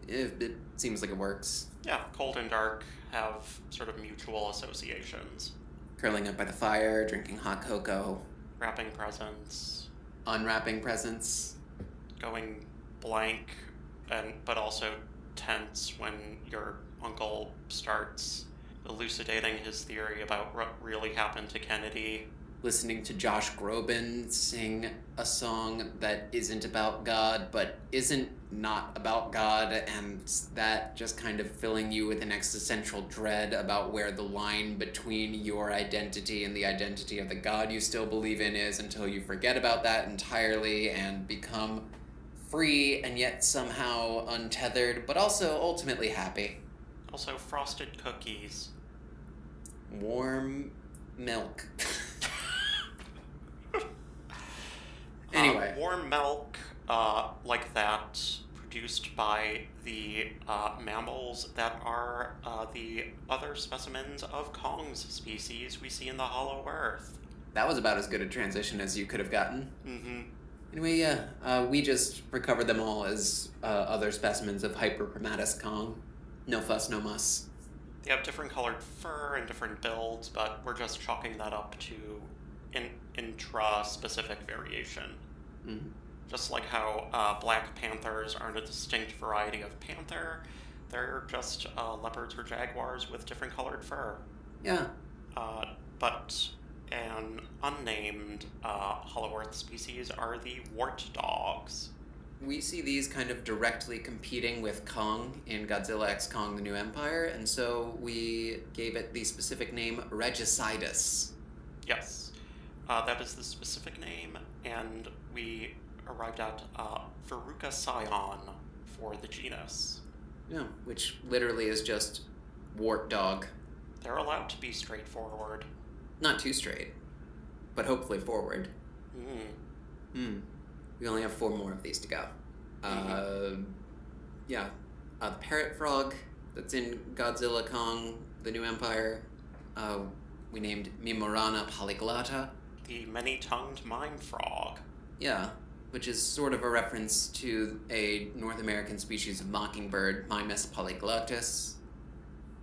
it seems like it works. Yeah, cold and dark have sort of mutual associations. Curling up by the fire, drinking hot cocoa, Wrapping presents, unwrapping presents. going blank, but also tense when your uncle starts elucidating his theory about what really happened to Kennedy. Listening to Josh Groban sing a song that isn't about God, but isn't not about God, and that just kind of filling you with an existential dread about where the line between your identity and the identity of the God you still believe in is, until you forget about that entirely and become free and yet somehow untethered, but also ultimately happy. Also, frosted cookies. Warm milk. Anyway. Warm milk like that, produced by the mammals that are the other specimens of Kong's species we see in the Hollow Earth. That was about as good a transition as you could have gotten. Mm-hmm. Anyway, yeah, we just recovered them all as other specimens of Hyperchromatus Kong. No fuss, no muss. They have different colored fur and different builds, but we're just chalking that up to an intra-specific variation. Mm-hmm. Just like how black panthers aren't a distinct variety of panther, they're just leopards or jaguars with different colored fur. Yeah. But an unnamed Hollow Earth species are the wart dogs. We see these kind of directly competing with Kong in Godzilla x Kong: The New Empire, and so we gave it the specific name Regicidus. Yes, that is the specific name, and we arrived at Veruca scion for the genus. Yeah, which literally is just wart dog. They're allowed to be straightforward. Not too straight, but hopefully forward. We only have 4 more of these to go. Yeah. The parrot frog that's in Godzilla Kong: The New Empire, we named Mimorana polyglotta. The many-tongued mime frog. Yeah, which is sort of a reference to a North American species of mockingbird, Mimus polyglottis.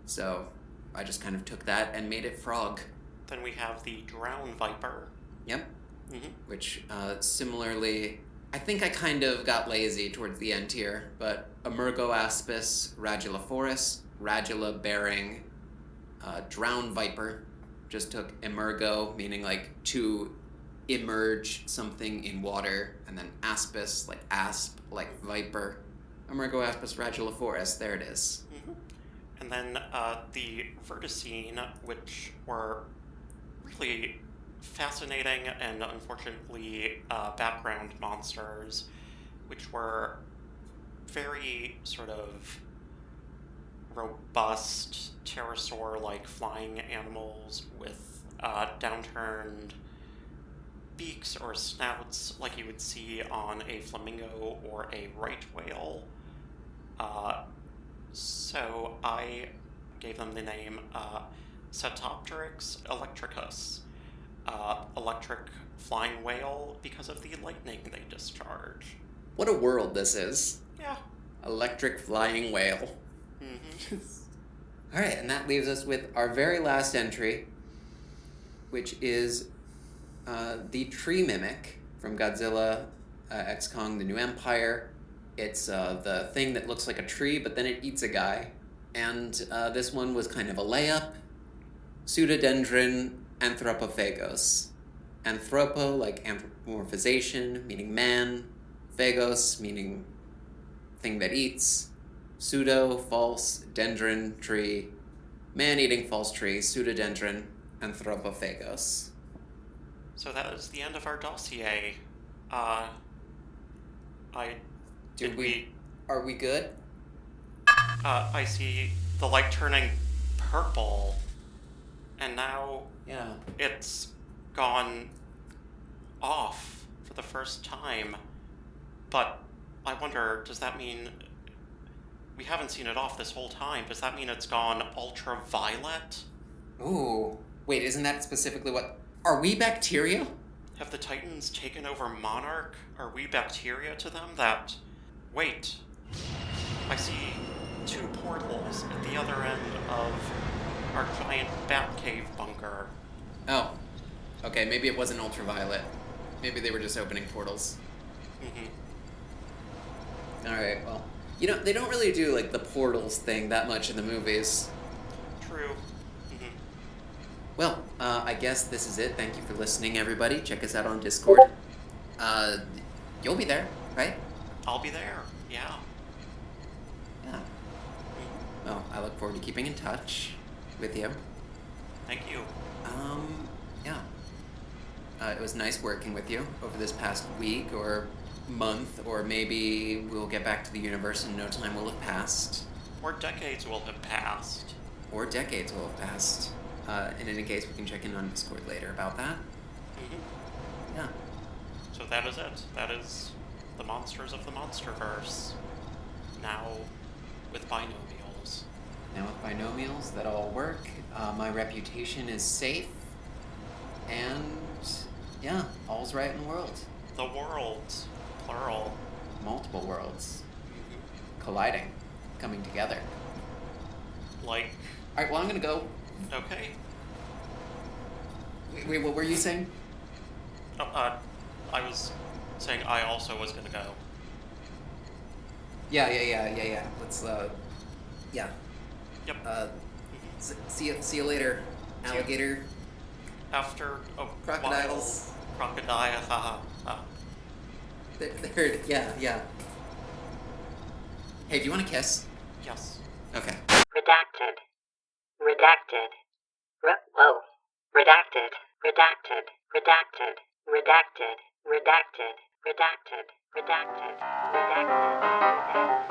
So I just kind of took that and made it frog. Then we have the drown viper. Yep. Mm-hmm. Which, similarly, I think I kind of got lazy towards the end here, but Emergoaspis radulaforus, radula bearing drown viper, just took emergo, meaning like to emerge something in water, and then aspis, like asp, like viper. Emergoaspis radulaforus, there it is. Mm-hmm. And then the verticine, which were really fascinating and unfortunately background monsters, which were very sort of robust pterosaur-like flying animals with downturned beaks or snouts like you would see on a flamingo or a right whale. So I gave them the name Cetopteryx electricus, electric flying whale, because of the lightning they discharge. What a world this is. Yeah. Electric flying whale. Mm-hmm. Alright, and that leaves us with our very last entry, which is the tree mimic from Godzilla x Kong: The New Empire. It's the thing that looks like a tree, but then it eats a guy. And this one was kind of a layup. Pseudodendron anthropophagos. Anthropo, like anthropomorphization, meaning man. Phagos, meaning thing that eats. Pseudo, false, dendron, tree. Man-eating false tree, pseudodendron anthropophagos. So that is the end of our dossier. Are we good? I see the light turning purple, and now it's gone off for the first time. But I wonder, does that mean we haven't seen it off this whole time? Does that mean it's gone ultraviolet? Ooh, wait, isn't that specifically what... Are we bacteria? Have the Titans taken over Monarch? Are we bacteria to them that... Wait, I see 2 portals at the other end of our giant Batcave bunker. Oh. Okay, maybe it wasn't ultraviolet. Maybe they were just opening portals. Mm-hmm. Alright, well. You know, they don't really do, like, the portals thing that much in the movies. True. Mm-hmm. Well, I guess this is it. Thank you for listening, everybody. Check us out on Discord. You'll be there, right? I'll be there. Yeah. Yeah. Mm-hmm. Well, I look forward to keeping in touch with you. Thank you. Yeah. It was nice working with you over this past week or month, or maybe we'll get back to the universe and no time will have passed. Or decades will have passed. Or decades will have passed. In any case, we can check in on Discord later about that. Mm-hmm. Yeah. So that is it. That is the monsters of the MonsterVerse. Now with binomials. Now with binomials that all work, my reputation is safe, and yeah, all's right in the world. The worlds, plural. Multiple worlds Mm-hmm. colliding, coming together. Like, Alright, well, I'm gonna go. okay. Wait, what were you saying? Oh, I was saying I also was gonna go. Yeah. Let's, yeah. Yep. Mm-hmm. See you later, alligator. After a Crocodiles. while, crocodile, haha. They're, yeah. Hey, do you want a kiss? Yes. Okay. Redacted. Redacted. Whoa. Redacted. Redacted. Redacted. Redacted. Redacted. Redacted. Redacted. Redacted. Redacted.